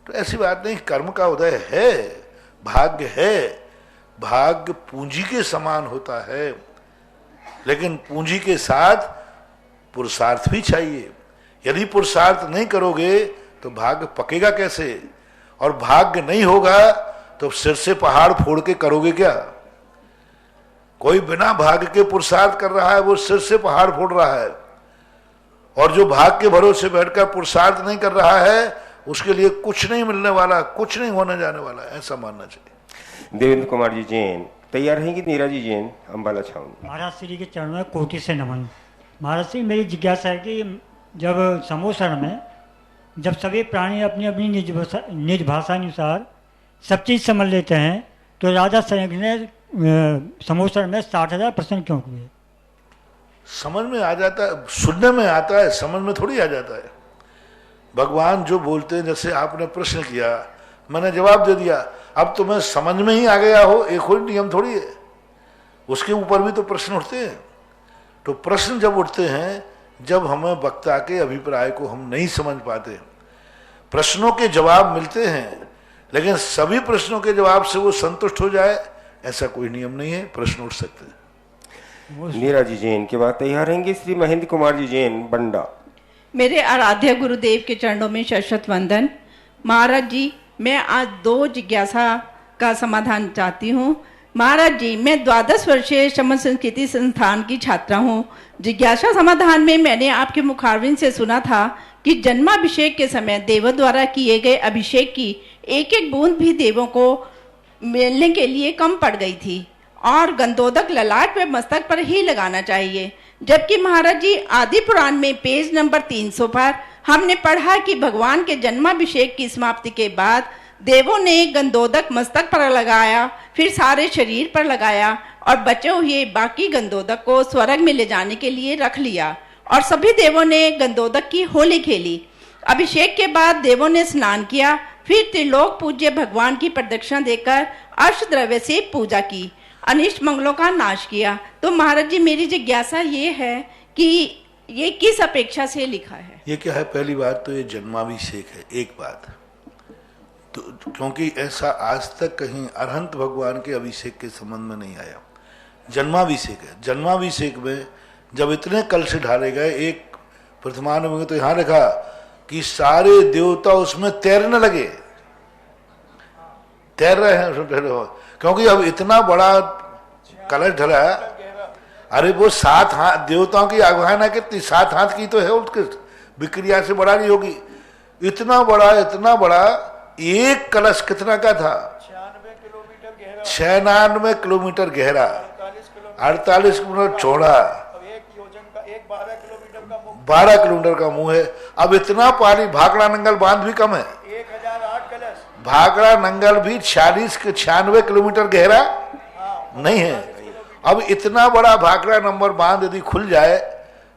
तो ऐसी बात नहीं, कर्म का उदय है, भाग्य है, भाग्य पूंजी के समान होता है, लेकिन पूंजी के साथ पुरुषार्थ भी चाहिए। यदि पुरुषार्थ नहीं करोगे तो भाग्य पकेगा कैसे? और भाग्य नहीं होगा तो सिर से पहाड़ फोड़ के करोगे क्या? कोई बिना भाग्य के पुरुषार्थ कर रहा है, वो सिर से पहाड़ फोड़ रहा है, और जो भाग्य के भरोसे बैठकर पुरुषार्थ नहीं कर रहा है, उसके लिए कुछ नहीं मिलने वाला, कुछ नहीं होने जाने वाला, ऐसा मानना चाहिए। देवेंद्र कुमार जी जैन। तैयार रहेंगी नीरा जी जैन, अम्बाला छावनी। महाराज श्री के चरणों में कोटि से नमन। महाराज श्री, मेरी जिज्ञासा है कि जब समोसर में जब सभी प्राणी अपनी अपनी निज भाषा अनुसार सब चीज़ समझ लेते हैं, तो राजा जनक ने समोसर में 60,000 प्रश्न क्यों हुए? समझ में आ जाता है, सुनने में आता है, समझ में थोड़ी आ जाता है। भगवान जो बोलते हैं, जैसे आपने प्रश्न किया, मैंने जवाब दे दिया, अब तुम्हें समझ में ही आ गया हो, एक ही नियम थोड़ी है, उसके ऊपर भी तो प्रश्न उठते हैं। तो प्रश्न जब उठते हैं, जब हमें वक्ता के अभिप्राय को हम नहीं समझ पाते, प्रश्नों के जवाब मिलते हैं, लेकिन सभी प्रश्नों के जवाब से वो संतुष्ट हो जाए, ऐसा कोई नियम नहीं है, प्रश्न उठ सकते हैं। नीरा जी जैन के बाद तैयार रहेंगे श्री महेंद्र कुमार जी जैन, बंडा। मेरे आराध्य गुरुदेव के चरणों में शत वंदन। महाराज जी, मैं आज 2 जिज्ञासा का समाधान चाहती हूँ। महाराज जी, मैं 12 वर्षीय शमन संस्कृति संस्थान की छात्रा हूँ। जिज्ञासा समाधान में मैंने आपके मुखारविंद से सुना था कि जन्माभिषेक के समय देवों द्वारा किए गए अभिषेक की एक एक बूंद भी देवों को मिलने के लिए कम पड़ गई थी, और गंधोदक ललाट व मस्तक पर ही लगाना चाहिए। जबकि महाराज जी, आदि पुराण में पेज नंबर 300 पर हमने पढ़ा कि भगवान के जन्माभिषेक की समाप्ति के बाद देवों ने गंधोदक मस्तक पर लगाया, फिर सारे शरीर पर लगाया, और बचे हुए बाकी गंधोदक को स्वर्ग में ले जाने के लिए रख लिया, और सभी देवों ने गंधोदक की होली खेली। अभिषेक के बाद देवों ने स्नान किया, फिर त्रिलोक पूज्य भगवान की प्रदक्षिणा देकर अष्टद्रव्य से पूजा की, अनिष्ट मंगलों का नाश किया। तो महाराज जी मेरी जिज्ञासा ये है कि ये किस अपेक्षा से लिखा है? ये क्या है, पहली बात तो ये जन्माभिषेक है, एक बात तो, क्योंकि ऐसा आज तक कहीं अरहंत भगवान के अभिषेक के संबंध में नहीं आया। जन्माभिषेक है। जन्माभिषेक में जब इतने कलश ढाले गए, एक वर्तमान में तो यहां लिखा कि सारे देवता उसमें तैरने लगे, तैर रहे हैं उसमें, क्योंकि अब इतना बड़ा कलश ढला है। अरे वो 7 हाथ देवताओं की आवाहना कितनी, 7 हाथ की तो है, उसके विक्रिया से बड़ा नहीं होगी। इतना बड़ा एक कलश कितना का था? 96 किलोमीटर गहरा, 48 किलोमीटर चौड़ा, 12 किलोमीटर का मुंह है। अब इतना पानी, भाखड़ा नंगल बांध भी कम है, 1008 कलश, भाखड़ा नंगल भी 96 किलोमीटर गहरा नहीं है। अब इतना बड़ा भाखड़ा नंबर बांध यदि खुल जाए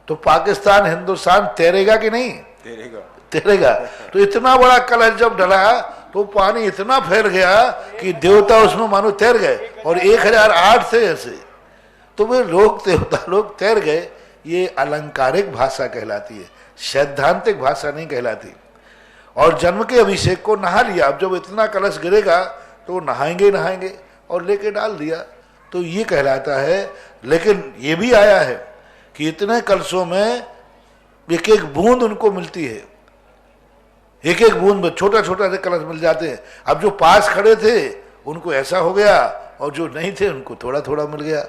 तो पाकिस्तान हिंदुस्तान तैरेगा कि नहीं? तैरेगा। तो इतना बड़ा कलश जब डला तो पानी इतना फैल गया कि देवता उसमें मानो तैर गए, और 1008 से ऐसे, तो वे लोग देवता लोग तैर गए। ये अलंकारिक भाषा कहलाती है, सैद्धांतिक भाषा नहीं कहलाती। और जन्म के अभिषेक को नहा लिया। अब जब इतना कलश गिरेगा तो नहाएंगे और लेके डाल दिया, तो ये कहलाता है। लेकिन ये भी आया है कि इतने कलशों में एक एक बूंद उनको मिलती है, एक एक बूंद में छोटा से कलश मिल जाते हैं। अब जो पास खड़े थे उनको ऐसा हो गया, और जो नहीं थे उनको थोड़ा मिल गया।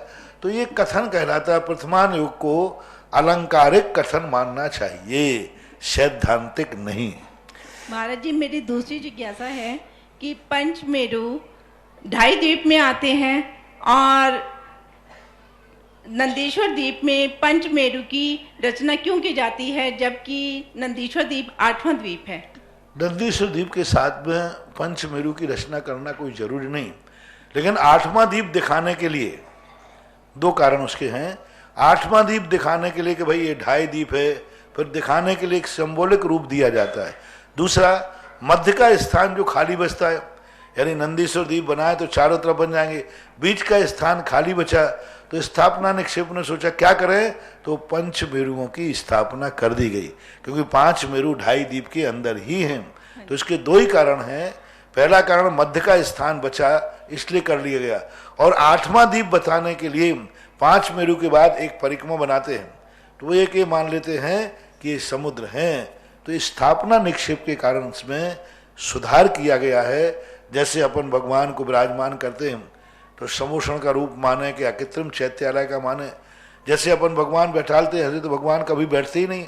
तो ये कथन कहलाता है। प्रथमान युग को अलंकारिक कथन मानना चाहिए, सैद्धांतिक नहीं। महाराज जी मेरी दूसरी जिज्ञासा है कि पंचमेरु 2.5 द्वीप में आते हैं, और नंदीश्वर द्वीप में पंचमेरु की रचना क्यों की जाती है, जबकि नंदीश्वर द्वीप 8वां द्वीप है? नंदीश्वर द्वीप के साथ में पंचमेरु की रचना करना कोई जरूरी नहीं, लेकिन 8वां द्वीप दिखाने के लिए 2 कारण उसके हैं। 8वां द्वीप दिखाने के लिए कि भाई ये 2.5 द्वीप है, फिर दिखाने के लिए एक सिंबॉलिक रूप दिया जाता है। दूसरा, मध्य का स्थान जो खाली बचता है, यानी नंदीश्वर द्वीप बनाए तो चारों तरफ बन जाएंगे, बीच का स्थान खाली बचा, तो स्थापना निक्षेप ने सोचा क्या करें, तो पंच मेरुओं की स्थापना कर दी गई, क्योंकि 5 मेरु 2.5 द्वीप के अंदर ही हैं। तो इसके 2 ही कारण हैं। पहला कारण मध्य का स्थान बचा, इसलिए कर लिया गया, और 8वां द्वीप बताने के लिए 5 मेरु के बाद एक परिक्रमा बनाते हैं, तो वो एक ये मान लेते हैं कि ये समुद्र हैं। तो स्थापना निक्षेप के कारण इसमें सुधार किया गया है। जैसे अपन भगवान को विराजमान करते हैं तो समोषण का रूप माने कि अकृत्रिम चैत्यालय का माने, जैसे अपन भगवान बैठालते हैं तो भगवान कभी बैठते ही नहीं।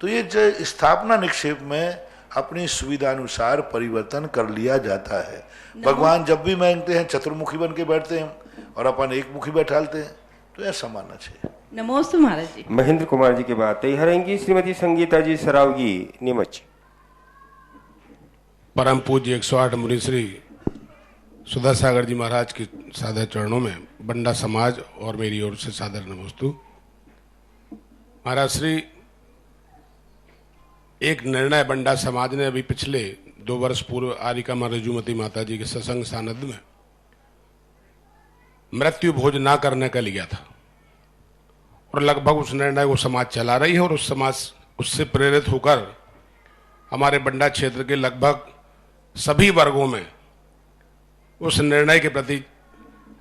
तो ये जो स्थापना निक्षेप में अपनी सुविधानुसार परिवर्तन कर लिया जाता है। भगवान जब भी मांगते हैं चतुर्मुखी बन के बैठते हैं और अपन एक मुखी बैठालते हैं, तो ऐसा मानना चाहिए। नमोस्तु महाराज जी। महेंद्र कुमार जी के बाद तैयार रहेंगी श्रीमती संगीता जी सरावगी नीमच। परम पूज्य 108 मुनि श्री सुधा सागर जी महाराज के सादर चरणों में बंडा समाज और मेरी ओर से सादर नमोस्तु। महाराज श्री, एक निर्णय बंडा समाज ने अभी पिछले 2 वर्ष पूर्व आरिका मां रजुमती माता जी के सत्संग सानिध्य में मृत्यु भोज ना करने का लिया था, और लगभग उस निर्णय को समाज चला रही है, और उस समाज उससे प्रेरित होकर हमारे बंडा क्षेत्र के लगभग सभी वर्गों में उस निर्णय के प्रति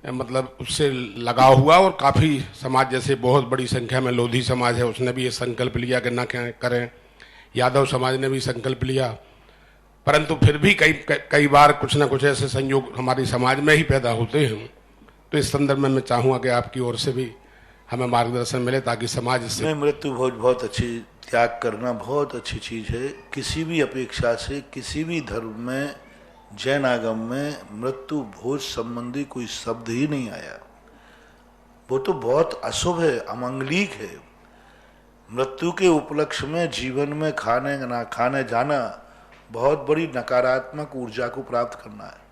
मतलब उससे लगाव हुआ, और काफी समाज, जैसे बहुत बड़ी संख्या में लोधी समाज है, उसने भी ये संकल्प लिया कि ना करें, यादव समाज ने भी संकल्प लिया, परंतु फिर भी कई बार कुछ ना कुछ ऐसे संयोग हमारे समाज में ही पैदा होते हैं। तो इस संदर्भ में मैं चाहूंगा कि आपकी ओर से भी हमें मार्गदर्शन मिले, ताकि समाज इससे। मृत्यु भोज बहुत अच्छी, त्याग करना बहुत अच्छी चीज है। किसी भी अपेक्षा से किसी भी धर्म में, जैन आगम में मृत्यु भोज संबंधी कोई शब्द ही नहीं आया। वो तो बहुत अशुभ है, अमंगलिक है। मृत्यु के उपलक्ष्य में जीवन में खाने ना खाने जाना बहुत बड़ी नकारात्मक ऊर्जा को प्राप्त करना है।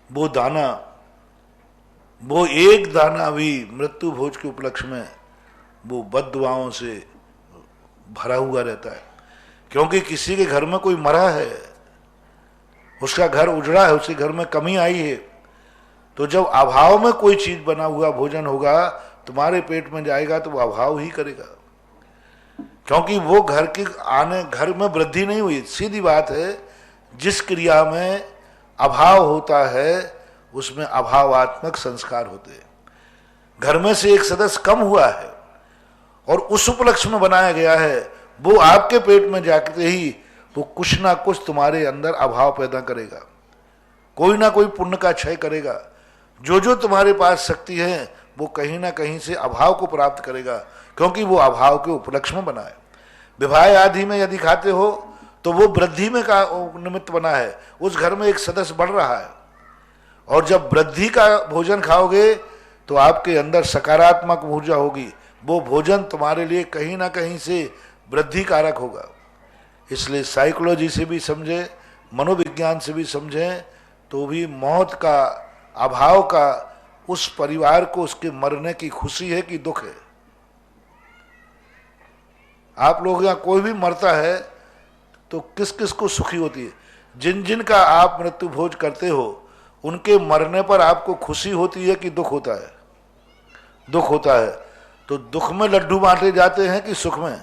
वो दाना, वो एक दाना भी मृत्यु भोज के उपलक्ष्य में वो बद्दुआओं से भरा हुआ रहता है, क्योंकि किसी के घर में कोई मरा है, उसका घर उजड़ा है, उसके घर में कमी आई है, तो जब अभाव में कोई चीज बना हुआ भोजन होगा तुम्हारे पेट में जाएगा तो वो अभाव ही करेगा, क्योंकि वो घर में वृद्धि नहीं हुई। सीधी बात है, जिस क्रिया में अभाव होता है उसमें अभावात्मक संस्कार होते हैं। घर में से एक सदस्य कम हुआ है और उस उपलक्ष्य में बनाया गया है, वो आपके पेट में जाते ही वो कुछ ना कुछ तुम्हारे अंदर अभाव पैदा करेगा, कोई ना कोई पुण्य का क्षय करेगा। जो तुम्हारे पास शक्ति है वो कहीं ना कहीं से अभाव को प्राप्त करेगा, क्योंकि वो अभाव के उपलक्ष्य में बना है। विवाह आदि में यदि खाते हो तो वो वृद्धि में का निमित्त बना है, उस घर में एक सदस्य बढ़ रहा है, और जब वृद्धि का भोजन खाओगे तो आपके अंदर सकारात्मक ऊर्जा होगी, वो भोजन तुम्हारे लिए कहीं ना कहीं से वृद्धि कारक होगा। इसलिए साइकोलॉजी से भी समझें, मनोविज्ञान से भी समझें, तो भी मौत का, अभाव का उस परिवार को उसके मरने की खुशी है कि दुख है। आप लोग यहाँ कोई भी मरता है तो किस किस को सुखी होती है? जिन जिन का आप मृत्यु भोज करते हो उनके मरने पर आपको खुशी होती है कि दुख होता है? दुख होता है। तो दुख में लड्डू बांटे जाते हैं कि सुख में?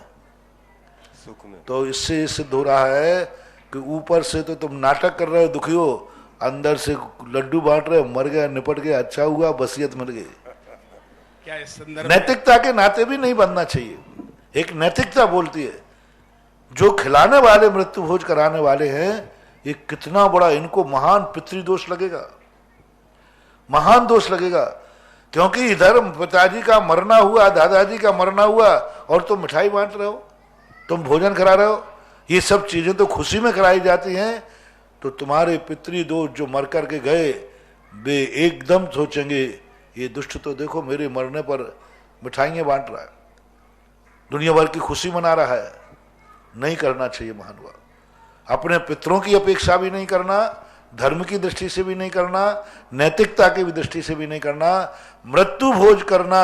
सुख में। तो इससे सिद्ध हो रहा है कि ऊपर से तो तुम नाटक कर रहे हो, दुखी हो, अंदर से लड्डू बांट रहे हो, मर गया, निपट गया, अच्छा हुआ, बसियत मिल गई। क्या इस संदर्भ नैतिकता के नाते भी नहीं बनना चाहिए। एक नैतिकता बोलती है, जो खिलाने वाले मृत्यु भोज कराने वाले हैं, ये कितना बड़ा इनको महान पितृदोष लगेगा, महान दोष लगेगा। क्योंकि इधर पिताजी का मरना हुआ, दादाजी का मरना हुआ, और तुम मिठाई बांट रहे हो, तुम भोजन करा रहे हो। ये सब चीजें तो खुशी में कराई जाती हैं। तो तुम्हारे पितृदोष जो मर कर के गए, वे एकदम सोचेंगे ये दुष्ट तो देखो मेरे मरने पर मिठाइयां बांट रहा है, दुनिया भर की खुशी मना रहा है। नहीं करना चाहिए महानुभाव। अपने पितरों की अपेक्षा भी नहीं करना, धर्म की दृष्टि से भी नहीं करना, नैतिकता की भी दृष्टि से भी नहीं करना। मृत्यु भोज करना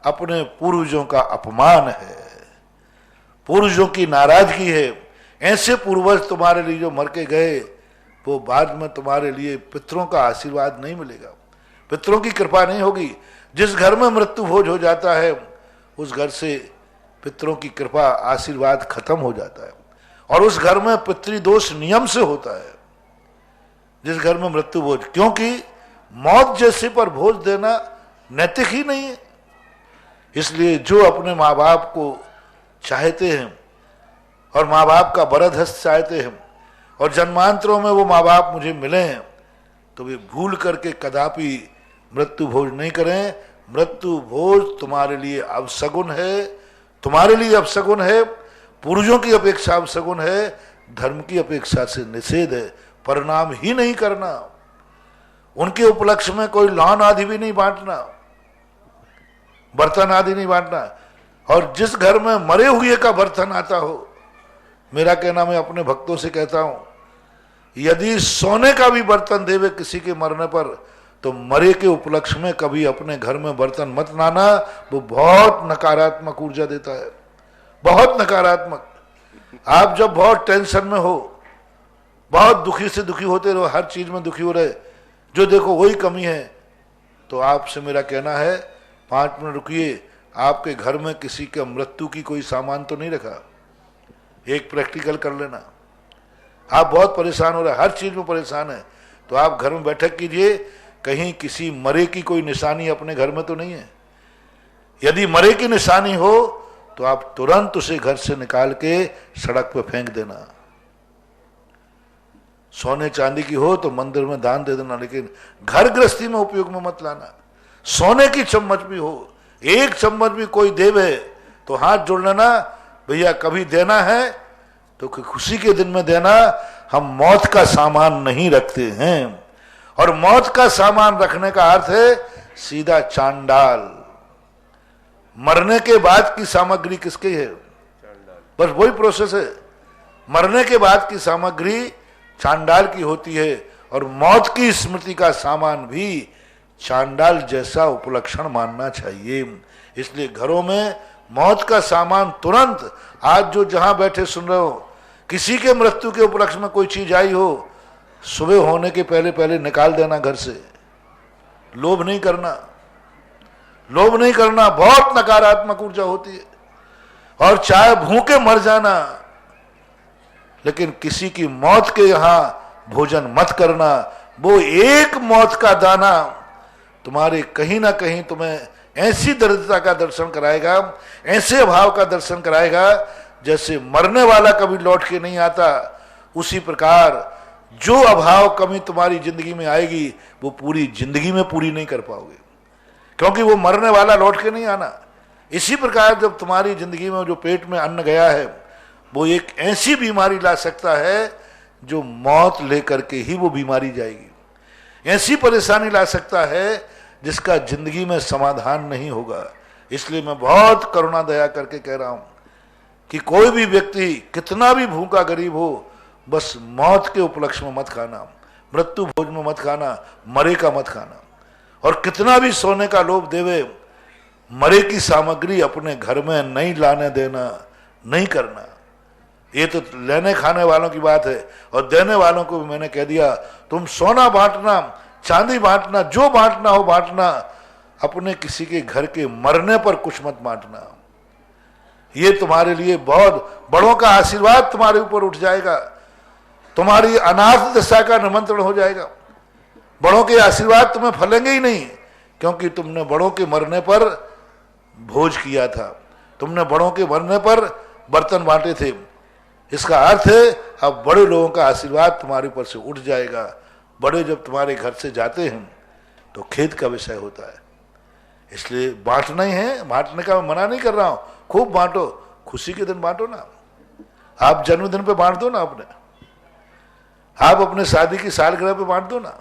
अपने पूर्वजों का अपमान है, पूर्वजों की नाराजगी है। ऐसे पूर्वज तुम्हारे लिए जो मर के गए, वो बाद में तुम्हारे लिए पितरों का आशीर्वाद नहीं मिलेगा, पितरों की कृपा नहीं होगी। जिस घर में मृत्यु भोज हो जाता है उस घर से पितरों की कृपा, आशीर्वाद खत्म हो जाता है, और उस घर में पितृदोष नियम से होता है। जिस घर में मृत्यु भोज, क्योंकि मौत जैसे पर भोज देना नैतिक ही नहीं है। इसलिए जो अपने माँ बाप को चाहते हैं और माँ बाप का वरद हस्त चाहते हैं, और जन्मांतरों में वो माँ बाप मुझे मिले हैं, तो वे भूल करके कदापि मृत्यु भोज नहीं करें। मृत्यु भोज तुम्हारे लिए अपशगुन है, तुम्हारे लिए अपशगुन है, पूर्वजों की अपेक्षा अपशगुन है, धर्म की अपेक्षा से निषेध है। परिणाम ही नहीं करना, उनके उपलक्ष्य में कोई लॉन आदि भी नहीं बांटना, बर्तन आदि नहीं बांटना। और जिस घर में मरे हुए का बर्तन आता हो, मेरा कहना, मैं अपने भक्तों से कहता हूं, यदि सोने का भी बर्तन देवे किसी के मरने पर, तो मरे के उपलक्ष्य में कभी अपने घर में बर्तन मत लाना। वो बहुत नकारात्मक ऊर्जा देता है, बहुत नकारात्मक। आप जब बहुत टेंशन में हो, बहुत दुखी से दुखी होते रहो, हर चीज में दुखी हो रहे, जो देखो वही कमी है, तो आपसे मेरा कहना है 5 मिनट रुकिए। आपके घर में किसी के मृत्यु की कोई सामान तो नहीं रखा? एक प्रैक्टिकल कर लेना। आप बहुत परेशान हो रहे, हर चीज में परेशान है, तो आप घर में बैठक कीजिए, कहीं किसी मरे की कोई निशानी अपने घर में तो नहीं है। यदि मरे की निशानी हो तो आप तुरंत उसे घर से निकाल के सड़क पर फेंक देना। सोने चांदी की हो तो मंदिर में दान दे देना, लेकिन घर गृहस्थी में उपयोग में मत लाना। सोने की चम्मच भी हो, एक चम्मच भी कोई देवे तो हाथ जोड़ लेना, भैया कभी देना है तो खुशी के दिन में देना। हम मौत का सामान नहीं रखते हैं, और मौत का सामान रखने का अर्थ है सीधा चांडाल। मरने के बाद की सामग्री किसकी है? बस वही प्रोसेस है। मरने के बाद की सामग्री चांडाल की होती है, और मौत की स्मृति का सामान भी चांडाल जैसा उपलक्षण मानना चाहिए। इसलिए घरों में मौत का सामान तुरंत, आज जो जहां बैठे सुन रहे हो, किसी के मृत्यु के उपलक्ष्य में कोई चीज आई हो, सुबह होने के पहले पहले निकाल देना घर से। लोभ नहीं करना, लोभ नहीं करना, बहुत नकारात्मक ऊर्जा होती है। और चाहे भूखे मर जाना, लेकिन किसी की मौत के यहां भोजन मत करना। वो एक मौत का दाना तुम्हारे कहीं ना कहीं तुम्हें ऐसी दरिद्रता का दर्शन कराएगा, ऐसे अभाव का दर्शन कराएगा, जैसे मरने वाला कभी लौट के नहीं आता, उसी प्रकार जो अभाव कमी तुम्हारी जिंदगी में आएगी वो पूरी जिंदगी में पूरी नहीं कर पाओगे, क्योंकि वो मरने वाला लौट के नहीं आना। इसी प्रकार जब तुम्हारी जिंदगी में जो पेट में अन्न गया है, वो एक ऐसी बीमारी ला सकता है जो मौत लेकर के ही वो बीमारी जाएगी। ऐसी परेशानी ला सकता है जिसका जिंदगी में समाधान नहीं होगा। इसलिए मैं बहुत करुणा दया करके कह रहा हूं कि कोई भी व्यक्ति कितना भी भूखा गरीब हो, बस मौत के उपलक्ष्य में मत खाना, मृत्यु भोज में मत खाना, मरे का मत खाना। और कितना भी सोने का लोभ देवे, मरे की सामग्री अपने घर में नहीं लाने देना, नहीं करना। ये तो लेने खाने वालों की बात है, और देने वालों को भी मैंने कह दिया, तुम सोना बांटना, चांदी बांटना, जो बांटना हो बांटना, अपने किसी के घर के मरने पर कुछ मत बांटना। ये तुम्हारे लिए बहुत बड़ों का आशीर्वाद तुम्हारे ऊपर उठ जाएगा, तुम्हारी अनाथ दशा का निमंत्रण हो जाएगा। बड़ों के आशीर्वाद तुम्हें फलेंगे ही नहीं, क्योंकि तुमने बड़ों के मरने पर भोज किया था, तुमने बड़ों के मरने पर बर्तन बांटे थे। इसका अर्थ है अब बड़े लोगों का आशीर्वाद तुम्हारे ऊपर से उठ जाएगा। बड़े जब तुम्हारे घर से जाते हैं तो खेद का विषय होता है। इसलिए बांटना ही है, बांटने का मैं मना नहीं कर रहा हूं, खूब बांटो, खुशी के दिन बांटो ना। आप जन्मदिन पे बांट दो ना, आप अपने शादी की सालगिरह पे बांट दो ना,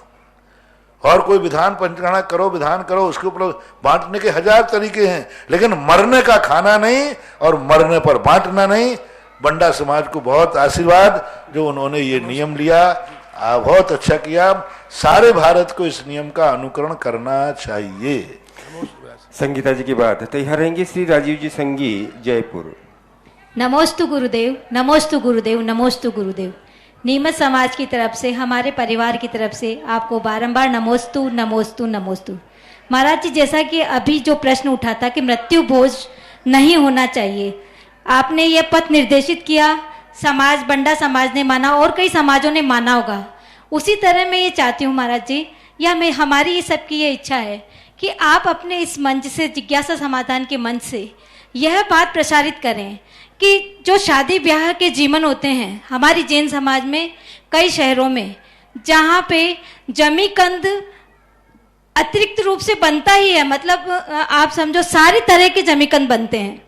और कोई विधान पंचगणना करो, विधान करो, उसके ऊपर बांटने के 1000 तरीके हैं, लेकिन मरने का खाना नहीं और मरने पर बांटना नहीं। बंडा समाज को बहुत आशीर्वाद जो उन्होंने ये नियम लिया, बहुत अच्छा किया। सारे भारत को इस नियम का अनुकरण करना चाहिए। संगीता जी की बात तैयार रहेंगे श्री राजीव जी संगी, जयपुर। नमोस्तु गुरुदेव, नमोस्तु गुरुदेव, नमोस्तु गुरुदेव। नीमच समाज की तरफ से, हमारे परिवार की तरफ से आपको बारंबार नमोस्तु नमोस्तु नमोस्तु। महाराज जी, जैसा कि अभी जो प्रश्न उठा था कि मृत्यु भोज नहीं होना चाहिए, आपने ये पथ निर्देशित किया, समाज, बंडा समाज ने माना और कई समाजों ने माना होगा। उसी तरह मैं ये चाहती हूँ महाराज जी, या मैं, हमारी सबकी ये इच्छा है कि आप अपने इस मंच से, जिज्ञासा समाधान के मंच से यह बात प्रसारित करें कि जो शादी ब्याह के जीवन होते हैं हमारी जैन समाज में, कई शहरों में, जहाँ पे जमीकंद अतिरिक्त रूप से बनता ही है, मतलब आप समझो सारी तरह के जमीकंद बनते हैं।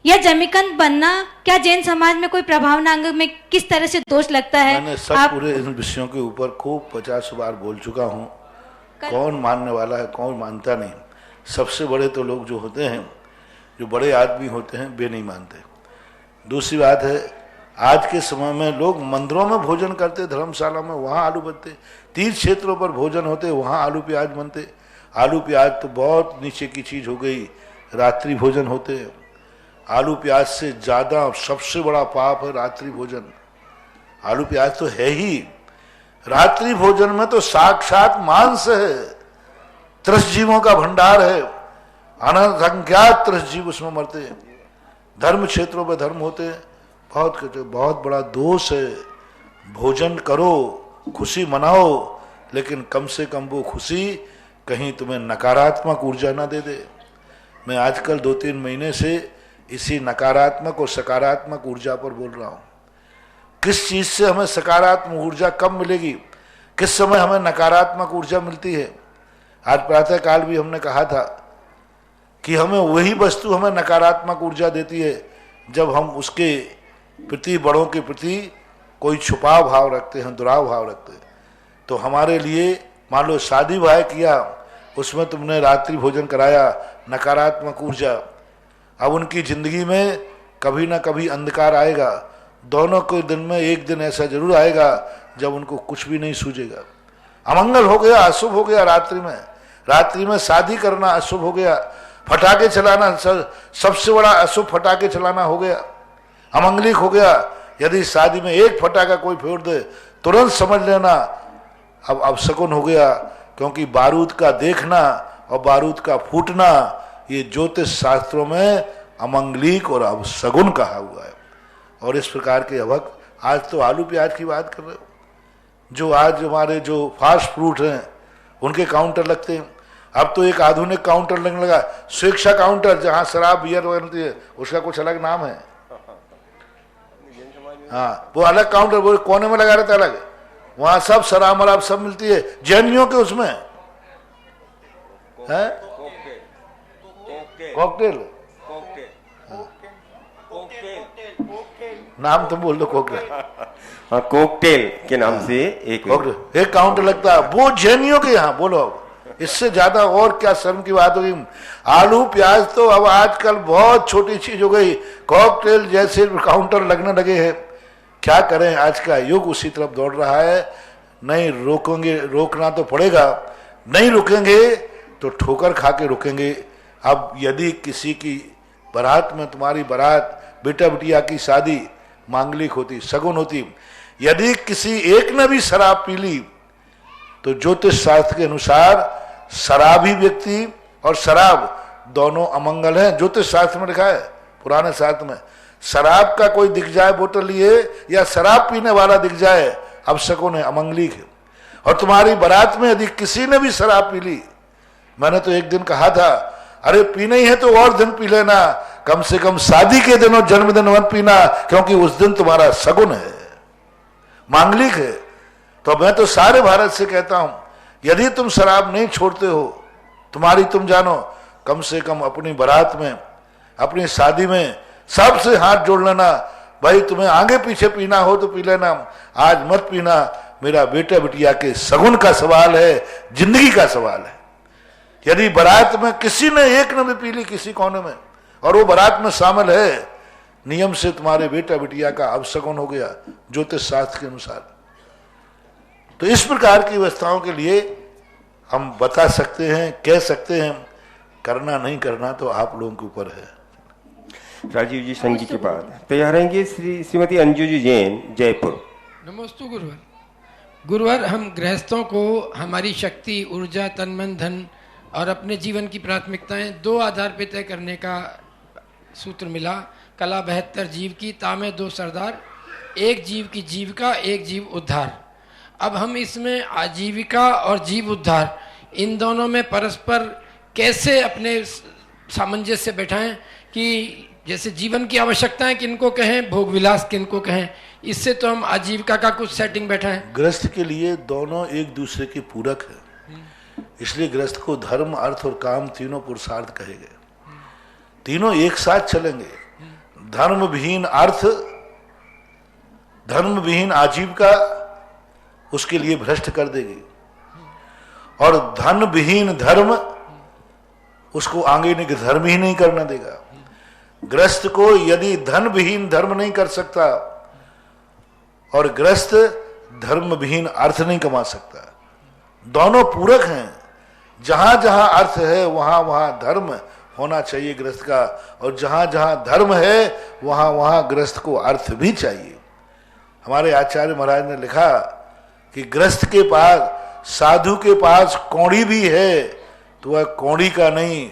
यह जमीकंद बनना क्या जैन समाज में कोई प्रभावनांग में किस तरह से दोष लगता है? मैंने सब पूरे इन विषयों के ऊपर खूब 50 बार बोल चुका हूँ। कौन मानने वाला है, कौन मानता नहीं। सबसे बड़े तो लोग जो होते हैं, जो बड़े आदमी होते हैं, वे नहीं मानते। दूसरी बात है, आज के समय में लोग मंदिरों में भोजन करते, धर्मशाला में, वहाँ आलू बनते, तीर्थ क्षेत्रों पर भोजन होते, वहाँ आलू प्याज बनते। आलू प्याज तो बहुत नीचे की चीज हो गई, रात्रि भोजन होते हैं। आलू प्याज से ज्यादा सबसे बड़ा पाप है रात्रि भोजन। आलू प्याज तो है ही, रात्रि भोजन में तो साक्षात मांस है, त्रसजीवों का भंडार है, अनसंख्यात त्रसजीव उसमें मरते हैं। धर्म क्षेत्रों में धर्म होते हैं, बहुत बड़ा दोष है। भोजन करो, खुशी मनाओ, लेकिन कम से कम वो खुशी कहीं तुम्हें नकारात्मक ऊर्जा ना दे दे। मैं आजकल 2-3 महीने से इसी नकारात्मक और सकारात्मक ऊर्जा पर बोल रहा हूं। किस चीज से हमें सकारात्मक ऊर्जा कब मिलेगी, किस समय हमें नकारात्मक ऊर्जा मिलती है। आज प्रातः काल भी हमने कहा था कि हमें वही वस्तु हमें नकारात्मक ऊर्जा देती है जब हम उसके प्रति, बड़ों के प्रति कोई छुपाव भाव रखते हैं, दुराव भाव रखते हैं। तो हमारे लिए मान लो शादी ब्याह किया, उसमें तुमने रात्रि भोजन कराया, नकारात्मक ऊर्जा। अब उनकी जिंदगी में कभी ना कभी अंधकार आएगा। दोनों के दिन में एक दिन ऐसा जरूर आएगा जब उनको कुछ भी नहीं सूझेगा। अमंगल हो गया, अशुभ हो गया। रात्रि में शादी करना अशुभ हो गया, फटाके चलाना सबसे बड़ा अशुभ, फटाके चलाना हो गया, अमंगलिक हो गया। यदि शादी में एक फटाका कोई फोड़ दे तुरंत समझ लेना अब अपशकुन हो गया, क्योंकि बारूद का देखना और बारूद का फूटना ये ज्योतिष शास्त्रों में अमंगलिक और अपशकुन कहा हुआ है। और इस प्रकार के अभक्त, आज तो आलू प्याज की बात कर रहे हो, जो आज हमारे जो फास्ट फूड हैं उनके काउंटर लगते हैं। अब तो एक आधुनिक काउंटर लगने लगा, स्वेच्छा काउंटर, जहां शराब बियर बनती है, उसका कुछ अलग नाम है। हाँ, वो अलग काउंटर, वो कोने में लगा रहता है अलग, वहां सब शराब मराब सब मिलती है, जैनियों के उसमें है कॉकटेल, नाम तुम बोल दो कॉकटेल। हाँ, कॉकटेल के नाम से एक काउंटर लगता है, वो जैनियों के यहाँ। बोलो इससे ज्यादा और क्या शर्म की बात होगी। आलू प्याज तो अब आजकल बहुत छोटी चीज हो गई, कॉकटेल जैसे काउंटर लगने लगे हैं। क्या करें, आज का युग उसी तरफ दौड़ रहा है। नहीं रोकेंगे, रोकना तो पड़ेगा, नहीं रुकेंगे तो ठोकर खा के रुकेंगे। अब यदि किसी की बारात में, तुम्हारी बारात, बेटा बिटिया की शादी मांगलिक होती, सगुन होती, यदि किसी एक ने भी शराब पी ली तो ज्योतिष शास्त्र के अनुसार शराबी व्यक्ति और शराब दोनों अमंगल हैं। ज्योतिष शास्त्र में लिखा है, पुराने शास्त्र में, शराब का कोई दिख जाए बोतल लिए या शराब पीने वाला दिख जाए, अपशकुन है, अमंगलिक है। और तुम्हारी बारात में यदि किसी ने भी शराब पी ली, मैंने तो एक दिन कहा था, अरे पीना ही है तो और दिन पी लेना, कम से कम शादी के दिन और जन्मदिन मत पीना, क्योंकि उस दिन तुम्हारा सगुन है, मांगलिक है। तो मैं तो सारे भारत से कहता हूं, यदि तुम शराब नहीं छोड़ते हो, तुम्हारी तुम जानो, कम से कम अपनी बारात में, अपनी शादी में सबसे हाथ जोड़ लेना, भाई तुम्हें आगे पीछे पीना हो तो पी लेना, आज मत पीना, मेरा बेटा बिटिया के सगुन का सवाल है, जिंदगी का सवाल है। यदि बारात में किसी ने एक ने भी पी ली किसी कोने में और वो बारात में शामिल है, नियम से तुम्हारे बेटा बिटिया का अपशकुन हो गया ज्योतिष शास्त्र के अनुसार। तो इस प्रकार की व्यवस्थाओं के लिए हम बता सकते हैं, कह सकते हैं, करना नहीं करना तो आप लोगों के ऊपर है। राजीव जी संगीत के बाद तैयार रहेंगे श्रीमती अंजू जी जैन, जयपुर। नमस्ते गुरुवर। गुरुवर, हम गृहस्थों को हमारी शक्ति, ऊर्जा, तन मन धन और अपने जीवन की प्राथमिकताएं दो आधार पर तय करने का सूत्र मिला। कला 72 जीव की, तामे 2 सरदार, एक जीव की जीविका, एक जीव उद्धार। अब हम इसमें आजीविका और जीव उद्धार, इन दोनों में परस्पर कैसे अपने सामंजस्य से बैठाएं कि जैसे जीवन की आवश्यकताएं किनको कहें, भोग विलास किनको कहें, इससे तो हम आजीविका का कुछ सेटिंग बैठाएं। गृहस्थ के लिए दोनों एक दूसरे के पूरक है, इसलिए गृहस्थ को धर्म, अर्थ और काम तीनों पुरुषार्थ कहे गए। तीनों एक साथ चलेंगे। धर्म विहीन अर्थ, धर्म विहीन आजीविका उसके लिए भ्रष्ट कर देगी, और धन विहीन धर्म उसको आगे नहीं, धर्म ही नहीं करना देगा। गृहस्थ को यदि धन विहीन धर्म नहीं कर सकता और गृहस्थ धर्म विहीन अर्थ नहीं कमा सकता, दोनों पूरक हैं। जहां जहां अर्थ है वहां वहां धर्म होना चाहिए गृहस्थ का, और जहां जहां धर्म है वहां वहां गृहस्थ को अर्थ भी चाहिए। हमारे आचार्य महाराज ने लिखा कि गृहस्थ के पास, साधु के पास कौड़ी भी है तो वह कौड़ी का नहीं,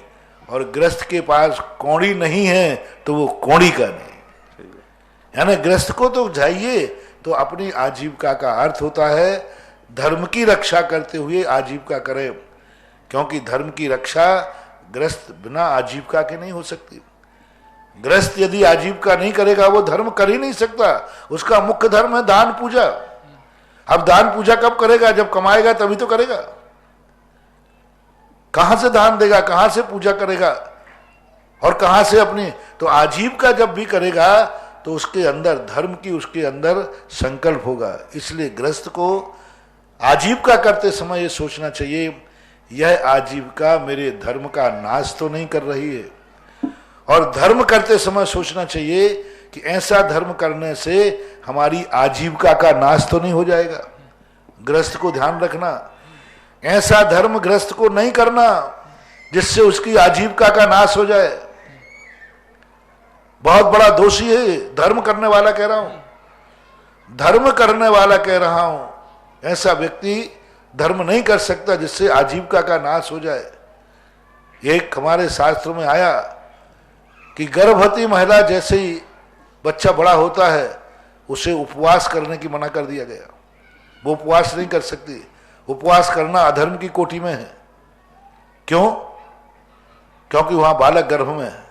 और गृहस्थ के पास कौड़ी नहीं है तो वो कौड़ी का नहीं। यानी गृहस्थ को तो चाहिए तो अपनी आजीविका का अर्थ होता है धर्म की रक्षा करते हुए आजीविका करे, क्योंकि धर्म की रक्षा गृहस्थ बिना आजीविका के नहीं हो सकती। गृहस्थ यदि आजीविका नहीं करेगा वो धर्म कर ही नहीं सकता। उसका मुख्य धर्म है दान पूजा। अब दान पूजा कब करेगा? जब कमाएगा तभी तो करेगा। कहां से दान देगा, कहां से पूजा करेगा, और कहां से अपनी, तो आजीविका जब भी करेगा तो उसके अंदर धर्म की, उसके अंदर संकल्प होगा। इसलिए गृहस्थ को आजीविका करते समय ये सोचना चाहिए, यह आजीविका मेरे धर्म का नाश तो नहीं कर रही है, और धर्म करते समय सोचना चाहिए कि ऐसा धर्म करने से हमारी आजीविका का नाश तो नहीं हो जाएगा। गृहस्थ को ध्यान रखना, ऐसा धर्म गृहस्थ को नहीं करना जिससे उसकी आजीविका का नाश हो जाए। बहुत बड़ा दोषी है धर्म करने वाला, कह रहा हूं। धर्म करने वाला कह रहा हूं, ऐसा व्यक्ति धर्म नहीं कर सकता जिससे आजीविका का नाश हो जाए। एक हमारे शास्त्रों में आया कि गर्भवती महिला जैसे ही बच्चा बड़ा होता है उसे उपवास करने की मना कर दिया गया। वो उपवास नहीं कर सकती, उपवास करना अधर्म की कोटि में है। क्यों? क्योंकि वहां बालक गर्भ में है।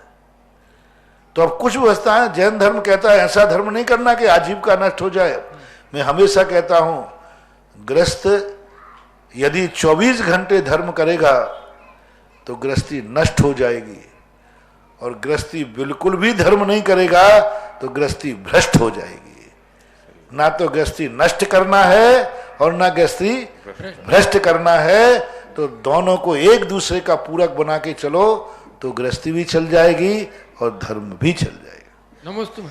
तो अब कुछ व्यवस्थाएं, जैन धर्म कहता है ऐसा धर्म नहीं करना कि आजीविका नष्ट हो जाए। मैं हमेशा कहता हूं, गृहस्थ यदि 24 घंटे धर्म करेगा तो गृहस्थी नष्ट हो जाएगी, और गृहस्थी बिल्कुल भी धर्म नहीं करेगा तो गृहस्थी भ्रष्ट हो जाएगी। ना तो गृहस्थी नष्ट करना है और ना गृहस्थी भ्रष्ट करना है। तो दोनों को एक दूसरे का पूरक बना के चलो तो गृहस्थी भी चल जाएगी और धर्म भी चल जाएगा। नमस्ते।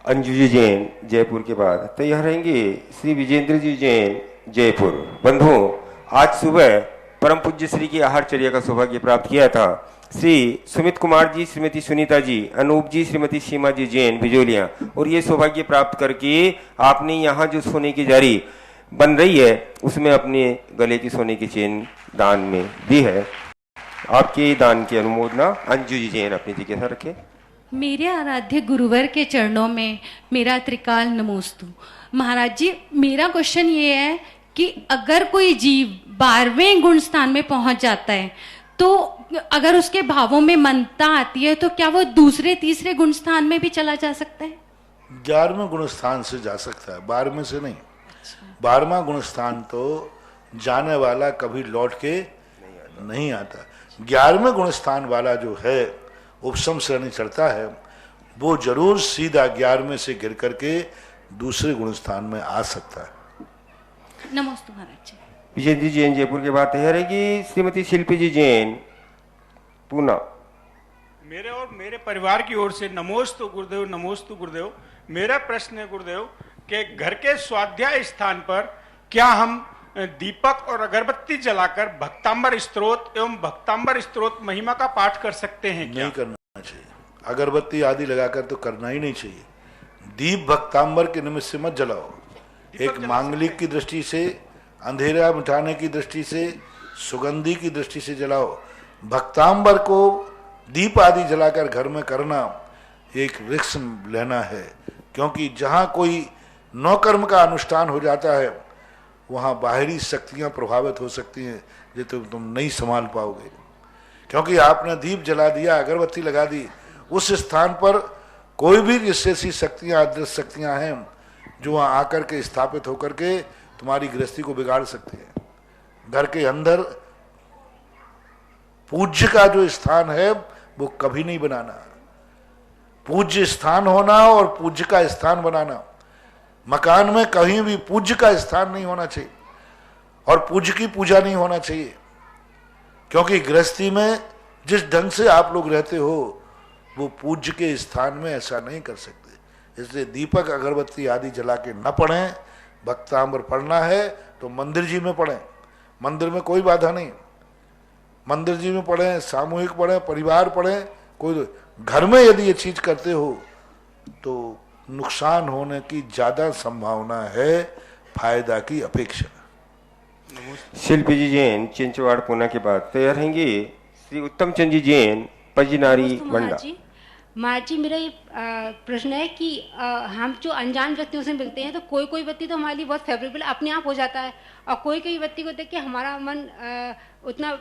अंजू जी जैन जयपुर के बाद तैयार रहेंगे श्री विजेंद्र जी जैन जयपुर। बंधुओं, आज सुबह परम पूज्य श्री की आहारचर्या का सौभाग्य प्राप्त किया था। श्री सुमित कुमार जी, श्रीमती सुनीता जी, अनूप जी, श्रीमती सीमा जी जैन बिजोलिया, और ये सौभाग्य प्राप्त करके आपने यहाँ जो सोने की जारी बन रही है उसमें अपने गले की सोने की चेन दान में दी है। आपके दान की अनुमोदना अंजू जी जैन अपनी जी के साथ रखे। मेरे आराध्य गुरुवर के चरणों में मेरा त्रिकाल नमोस्तु। महाराज जी, मेरा क्वेश्चन ये है कि अगर कोई जीव 12वें गुण स्थान में पहुंच जाता है तो अगर उसके भावों में मनता आती है तो क्या वो दूसरे तीसरे गुण स्थान में भी चला जा सकता है? 11वें गुण स्थान से जा सकता है, 12वें से नहीं। 12वां गुण स्थान तो जाने वाला कभी लौट के नहीं आता। 11वें गुण स्थान वाला जो है उपशम श्रेणी चढ़ता है, वो जरूर सीधा 11वें से गिर करके दूसरे गुण स्थान में आ सकता है। नमस्ते महाराज जी। विजय जी जैन जयपुर के बाद तैयार रहेगी श्रीमती शिल्पी जी जैन पूना। मेरे और मेरे परिवार की ओर से नमोस्तु गुरुदेव, नमोस्तु गुरुदेव। मेरा प्रश्न है गुरुदेव कि घर के स्वाध्याय स्थान पर क्या हम दीपक और अगरबत्ती जलाकर भक्तांबर स्तोत्र एवं भक्तांबर स्तोत्र महिमा का पाठ कर सकते हैं क्या? नहीं करना चाहिए। अगरबत्ती आदि लगाकर तो करना ही नहीं चाहिए। दीप भक्तांबर के निमित्त से मत जलाओ। एक मांगलिक की दृष्टि से, अंधेरा मिटाने की दृष्टि से, सुगंधी की दृष्टि से जलाओ। भक्तांबर को दीप आदि जलाकर घर में करना एक रिस्क लेना है, क्योंकि जहाँ कोई नौकर्म का अनुष्ठान हो जाता है वहाँ बाहरी शक्तियाँ प्रभावित हो सकती हैं जो तुम नहीं संभाल पाओगे। क्योंकि आपने दीप जला दिया, अगरबत्ती लगा दी, उस स्थान पर कोई भी ऐसी शक्तियाँ, अदृश्य शक्तियाँ हैं जो वहाँ आकर के स्थापित होकर के तुम्हारी गृहस्थी को बिगाड़ सकते हैं। घर के अंदर पूज्य का जो स्थान है वो कभी नहीं बनाना। पूज्य स्थान होना और पूज्य का स्थान बनाना, मकान में कहीं भी पूज्य का स्थान नहीं होना चाहिए और पूज्य की पूजा नहीं होना चाहिए। क्योंकि गृहस्थी में जिस ढंग से आप लोग रहते हो वो पूज्य के स्थान में ऐसा नहीं कर सकते। इसलिए दीपक अगरबत्ती आदि जला के न पढ़ें। भक्तांबर पढ़ना है तो मंदिर जी में पढ़ें, मंदिर में कोई बाधा नहीं। मंदिर जी में पढ़ें, सामूहिक पढ़ें, परिवार पढ़ें। कोई घर में यदि ये चीज करते हो तो नुकसान होने की ज्यादा संभावना है फायदा की अपेक्षा। शिल्पी जी जैन चिंचवाड़ पूना के बाद तैयार रहेंगे श्री उत्तम चंद जी जैन पजीनारी वंडा। महाराज जी, मेरा ये प्रश्न है कि हम जो अनजान व्यक्तियों से मिलते हैं तो कोई कोई व्यक्ति तो हमारे लिए बहुत फेवरेबल अपने आप हो जाता है और कोई कोई व्यक्ति को देख के हमारा मन उतना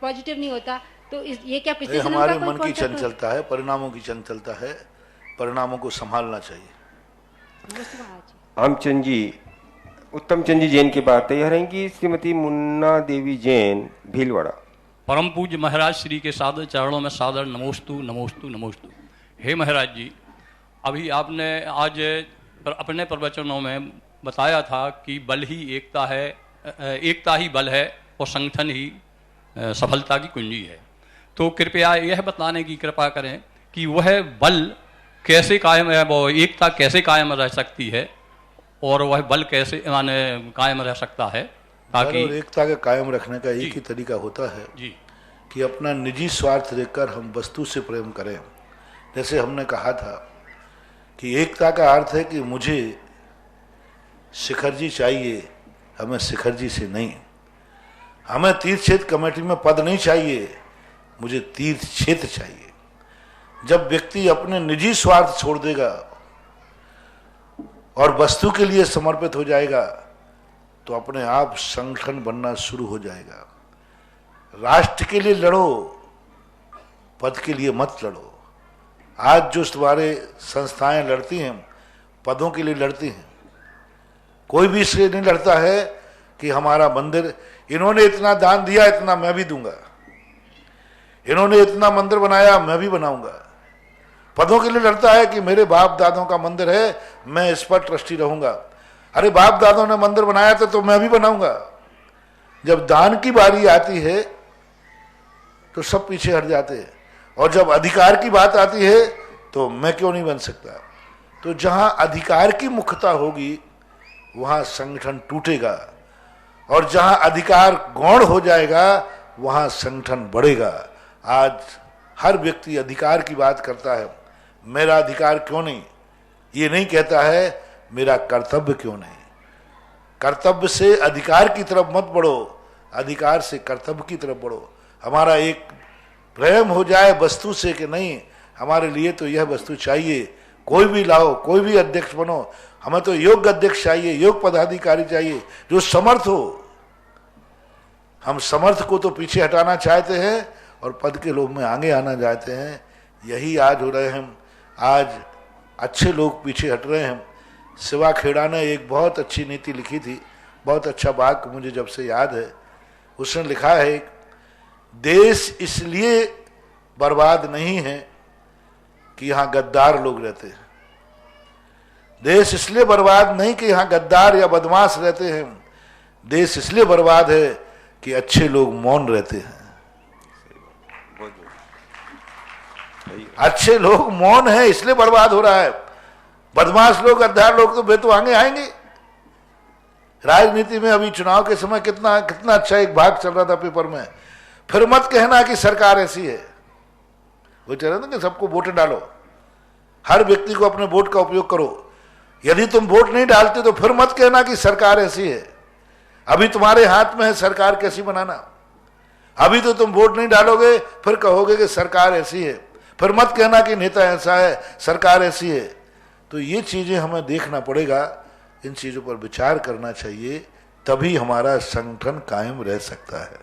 पॉजिटिव नहीं होता। तो ये क्या पिछले जन्म हमारे का मन की चंचलता है, परिणामों की चंचलता है, परिणामों को संभालना चाहिए। आमचंद जी, उत्तम चंद जी जैन के बाद तैयार रहेंगी श्रीमती मुन्ना देवी जैन भीलवाड़ा। परम पूज्य महाराज श्री के सादर चरणों में सादर नमोस्तु नमोस्तु नमोस्तु। हे महाराज जी, अभी आपने आज अपने प्रवचनों में बताया था कि बल ही एकता है, एकता ही बल है और संगठन ही सफलता की कुंजी है। तो कृपया यह बताने की कृपा करें कि वह बल कैसे कायम है, वो एकता कैसे कायम रह सकती है और वह बल कैसे माने कायम रह सकता है, ताकि एकता का कायम रखने का एक ही तरीका होता है कि अपना निजी स्वार्थ देखकर हम वस्तु से प्रेम करें। जैसे हमने कहा था कि एकता का अर्थ है कि मुझे शिखर जी चाहिए, हमें शिखर जी से नहीं। हमें तीर्थ क्षेत्र कमेटी में पद नहीं चाहिए, मुझे तीर्थ क्षेत्र चाहिए। जब व्यक्ति अपने निजी स्वार्थ छोड़ देगा और वस्तु के लिए समर्पित हो जाएगा तो अपने आप संगठन बनना शुरू हो जाएगा। राष्ट्र के लिए लड़ो, पद के लिए मत लड़ो। आज जो तुम्हारे संस्थाएं लड़ती हैं पदों के लिए लड़ती हैं, कोई भी इसलिए नहीं लड़ता है कि हमारा मंदिर, इन्होंने इतना दान दिया इतना मैं भी दूंगा, इन्होंने इतना मंदिर बनाया मैं भी बनाऊंगा। पदों के लिए लड़ता है कि मेरे बाप दादों का मंदिर है, मैं इस पर ट्रस्टी रहूंगा। अरे बाप दादों ने मंदिर बनाया था तो मैं भी बनाऊंगा। जब दान की बारी आती है तो सब पीछे हट जाते हैं, और जब अधिकार की बात आती है तो मैं क्यों नहीं बन सकता। तो जहां अधिकार की मुख्यता होगी वहां संगठन टूटेगा, और जहां अधिकार गौण हो जाएगा वहां संगठन बढ़ेगा। आज हर व्यक्ति अधिकार की बात करता है, मेरा अधिकार क्यों नहीं, ये नहीं कहता है मेरा कर्तव्य क्यों नहीं। कर्तव्य से अधिकार की तरफ मत बढ़ो, अधिकार से कर्तव्य की तरफ बढ़ो। हमारा एक प्रेम हो जाए वस्तु से कि नहीं, हमारे लिए तो यह वस्तु चाहिए, कोई भी लाओ, कोई भी अध्यक्ष बनो, हमें तो योग्य अध्यक्ष चाहिए, योग्य पदाधिकारी चाहिए जो समर्थ हो। हम समर्थ को तो पीछे हटाना चाहते हैं और पद के लोभ में आगे आना चाहते हैं। यही आज हो रहे हैं। आज अच्छे लोग पीछे हट रहे हैं। शिवा खेड़ा ने एक बहुत अच्छी नीति लिखी थी, बहुत अच्छा वाक्य मुझे जब से याद है। उसने लिखा है, देश इसलिए बर्बाद नहीं है कि यहाँ गद्दार लोग रहते हैं, देश इसलिए बर्बाद नहीं कि यहाँ गद्दार या बदमाश रहते हैं, देश इसलिए बर्बाद है कि अच्छे लोग मौन रहते हैं। अच्छे लोग मौन है इसलिए बर्बाद हो रहा है। बदमाश लोग, गद्दार लोग तो बेतु आगे आएंगे। राजनीति में अभी चुनाव के समय कितना कितना अच्छा एक भाग चल रहा था पेपर में, फिर मत कहना कि सरकार ऐसी है। वो चल रहा था कि सबको वोट डालो, हर व्यक्ति को अपने वोट का उपयोग करो। यदि तुम वोट नहीं डालते तो फिर मत कहना कि सरकार ऐसी है। अभी तुम्हारे हाथ में है सरकार कैसी बनाना। अभी तो तुम वोट नहीं डालोगे फिर कहोगे कि सरकार ऐसी है, फिर मत कहना कि नेता ऐसा है, सरकार ऐसी है। तो ये चीजें हमें देखना पड़ेगा, इन चीजों पर विचार करना चाहिए, तभी हमारा संगठन कायम रह सकता है।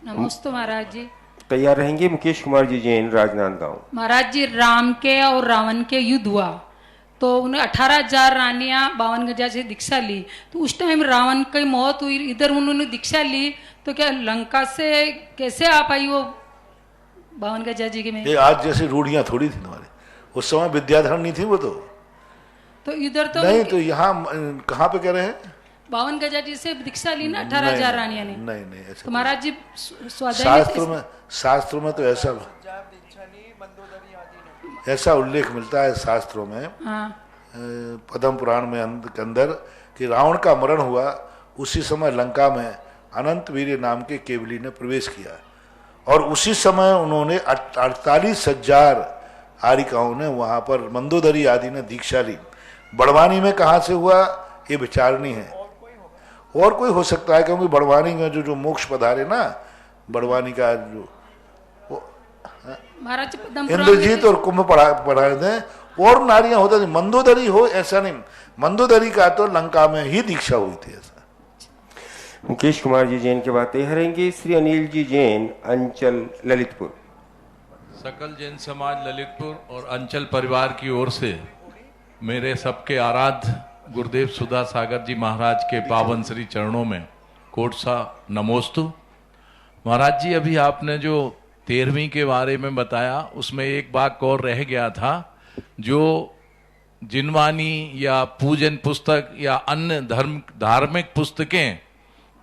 नमस्ते महाराज जी। तैयार रहेंगे मुकेश कुमार जी जैन, राजनांदगांव। महाराज जी, राम के और रावण के युद्ध हुआ तो उन्हें 18,000 रानियां 52 गजा से दीक्षा ली, तो उस टाइम रावण की मौत हुई, इधर उन्होंने दीक्षा ली, तो क्या लंका से कैसे आ पाई वो 52 गजा जी के में? ये आज जैसी रूढ़ियां थोड़ी थी तुम्हारी, उस समय विद्याधर नहीं थी वो तो इधर तो नहीं। तो यहाँ कहाँ पे कह रहे हैं? 52 गजा जी से दीक्षा ली ना 18,000 रानियां ने। नहीं ऐसा तो महाराज जी शास्त्रों में तो ऐसा उल्लेख मिलता है शास्त्रों में, पद्म पुराण में के अंदर, कि रावण का मरण हुआ उसी समय लंका में अनंत वीर्य नाम के केवली ने प्रवेश किया, और उसी समय उन्होंने 48,000 आरिकाओं ने वहां पर मंदोदरी आदि ने दीक्षा ली। बड़वानी में कहाँ से हुआ ये विचारणी है, और कोई हो सकता है, क्योंकि बड़वानी में जो मोक्ष पधारे ना, बड़वानी का जो इंद्रजीत और कुंभ पढ़ाए थे, और नारियां होता थी। मंदोदरी हो ऐसा नहीं, मंदोदरी का तो लंका में ही दीक्षा हुई थी ऐसा। मुकेश कुमार जी जैन के बाद तैयार रहेंगे श्री अनिल जी जैन, अंचल ललितपुर। सकल जैन समाज ललितपुर और अंचल परिवार की ओर से मेरे सबके आराध्य गुरुदेव सुधा सागर जी महाराज के पावन श्री चरणों में कोट सा नमोस्तु। महाराज जी, अभी आपने जो 13वीं के बारे में बताया उसमें एक वाक्य और रह गया था, जो जिनवानी या पूजन पुस्तक या अन्य धार्मिक पुस्तकें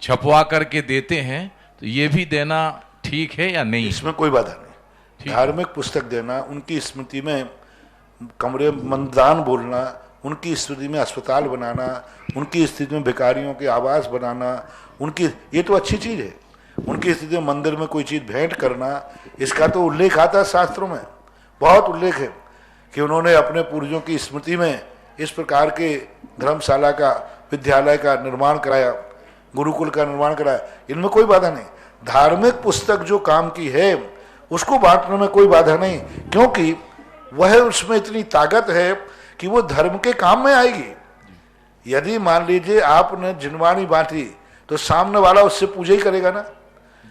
छपवा करके देते हैं, तो ये भी देना ठीक है या नहीं? इसमें कोई बाधा नहीं। धार्मिक पुस्तक देना, उनकी स्मृति में कमरे मंदान बोलना, उनकी स्मृति में अस्पताल बनाना, उनकी स्थिति में भिखारियों के आवास बनाना, उनकी, ये तो अच्छी चीज है। उनकी स्थिति में मंदिर में कोई चीज भेंट करना, इसका तो उल्लेख आता है शास्त्रों में, बहुत उल्लेख है कि उन्होंने अपने पूर्वजों की स्मृति में इस प्रकार के धर्मशाला का विद्यालय का निर्माण कराया, गुरुकुल का निर्माण कराया, इनमें कोई बाधा नहीं। धार्मिक पुस्तक जो काम की है उसको बांटने में कोई बाधा नहीं, क्योंकि वह उसमें इतनी ताकत है कि वो धर्म के काम में आएगी। यदि मान लीजिए आपने जिनवाणी बांटी तो सामने वाला उससे पूजा ही करेगा ना,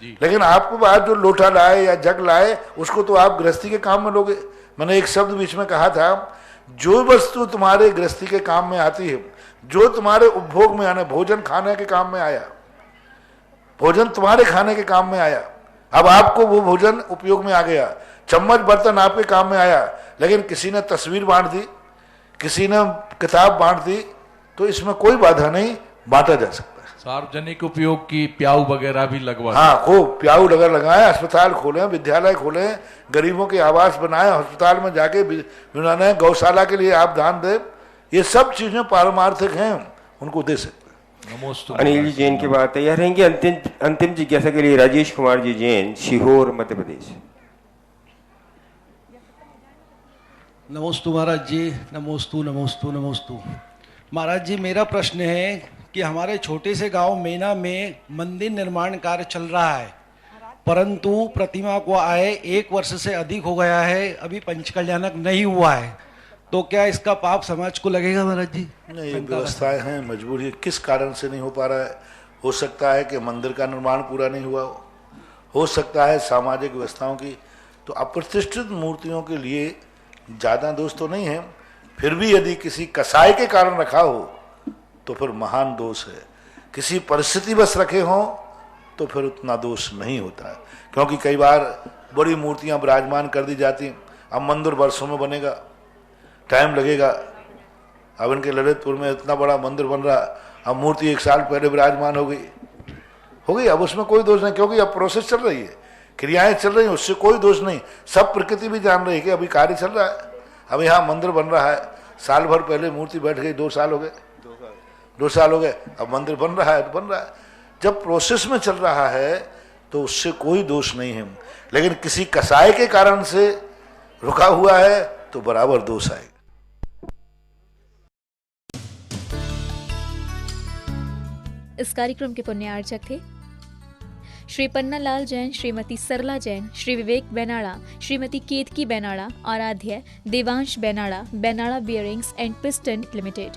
लेकिन आपको आज जो लोटा लाए या जग लाए उसको तो आप गृहस्थी के काम में लोगे। मैंने एक शब्द बीच में कहा था, जो वस्तु तुम्हारे गृहस्थी के काम में आती है, जो तुम्हारे उपभोग में आने, भोजन खाने के काम में आया, भोजन तुम्हारे खाने के काम में आया, अब आपको वो भोजन उपयोग में आ गया, चम्मच बर्तन आपके काम में आया, लेकिन किसी ने तस्वीर बांट दी, किसी ने किताब बांट दी, तो इसमें कोई बाधा नहीं, बांटा जा सकता है। सार्वजनिक उपयोग की प्याऊ वगैरह भी लगवा, हाँ, खूब प्याऊ लगा लगाए, अस्पताल खोले, विद्यालय खोले, गरीबों के आवास बनाए, अस्पताल में जाके बनाने, गौशाला के लिए आप दान दे, ये सब चीजें पारमार्थिक हैं, उनको दे सकते हैं। अनिल जी जैन की बात तैयार रहेंगे। अंतिम जिज्ञासा के लिए राजेश कुमार जी जैन, सीहोर, मध्य प्रदेश। नमोस्तु महाराज जी, नमोस्तु नमोस्तु नमोस्तु। महाराज जी, मेरा प्रश्न है कि हमारे छोटे से गांव मेना में मंदिर निर्माण कार्य चल रहा है, परंतु प्रतिमा को आए 1 वर्ष से अधिक हो गया है, अभी पंचकल्याणक नहीं हुआ है, तो क्या इसका पाप समाज को लगेगा महाराज जी? नहीं, ये व्यवस्थाएं हैं, मजबूरी, किस कारण से नहीं हो पा रहा है? हो सकता है कि मंदिर का निर्माण पूरा नहीं हुआ हो सकता है सामाजिक व्यवस्थाओं की, तो अप्रतिष्ठित मूर्तियों के लिए ज़्यादा दोष तो नहीं है, फिर भी यदि किसी कसाई के कारण रखा हो तो फिर महान दोष है, किसी परिस्थिति बस रखे हों तो फिर उतना दोष नहीं होता है, क्योंकि कई बार बड़ी मूर्तियां विराजमान कर दी जाती हैं। अब मंदिर वर्षों में बनेगा, टाइम लगेगा। अब इनके ललितपुर में इतना बड़ा मंदिर बन रहा, अब मूर्ति 1 साल पहले विराजमान हो गई, अब उसमें कोई दोष नहीं, क्योंकि अब प्रोसेस चल रही है, क्रियाएं चल रही हैं, उससे कोई दोष नहीं। सब प्रकृति भी जान रही है कि अभी कार्य चल रहा है, अब यहाँ मंदिर बन रहा है, साल भर पहले मूर्ति बैठ गई, 2 साल हो गए, 2 साल हो गए, अब मंदिर बन रहा है तो बन रहा है। जब प्रोसेस में चल रहा है तो उससे कोई दोष नहीं है, लेकिन किसी कसाई के कारण से रुका हुआ है तो बराबर दोष आएगा। इस कार्यक्रम के पुण्यार्चक थे श्री पन्ना लाल जैन, श्रीमती सरला Jain, Shri Vivek बेनाड़ा, Shrimati Ketaki Benada, Aradhya Devansh Benada, Benada bearings and piston limited.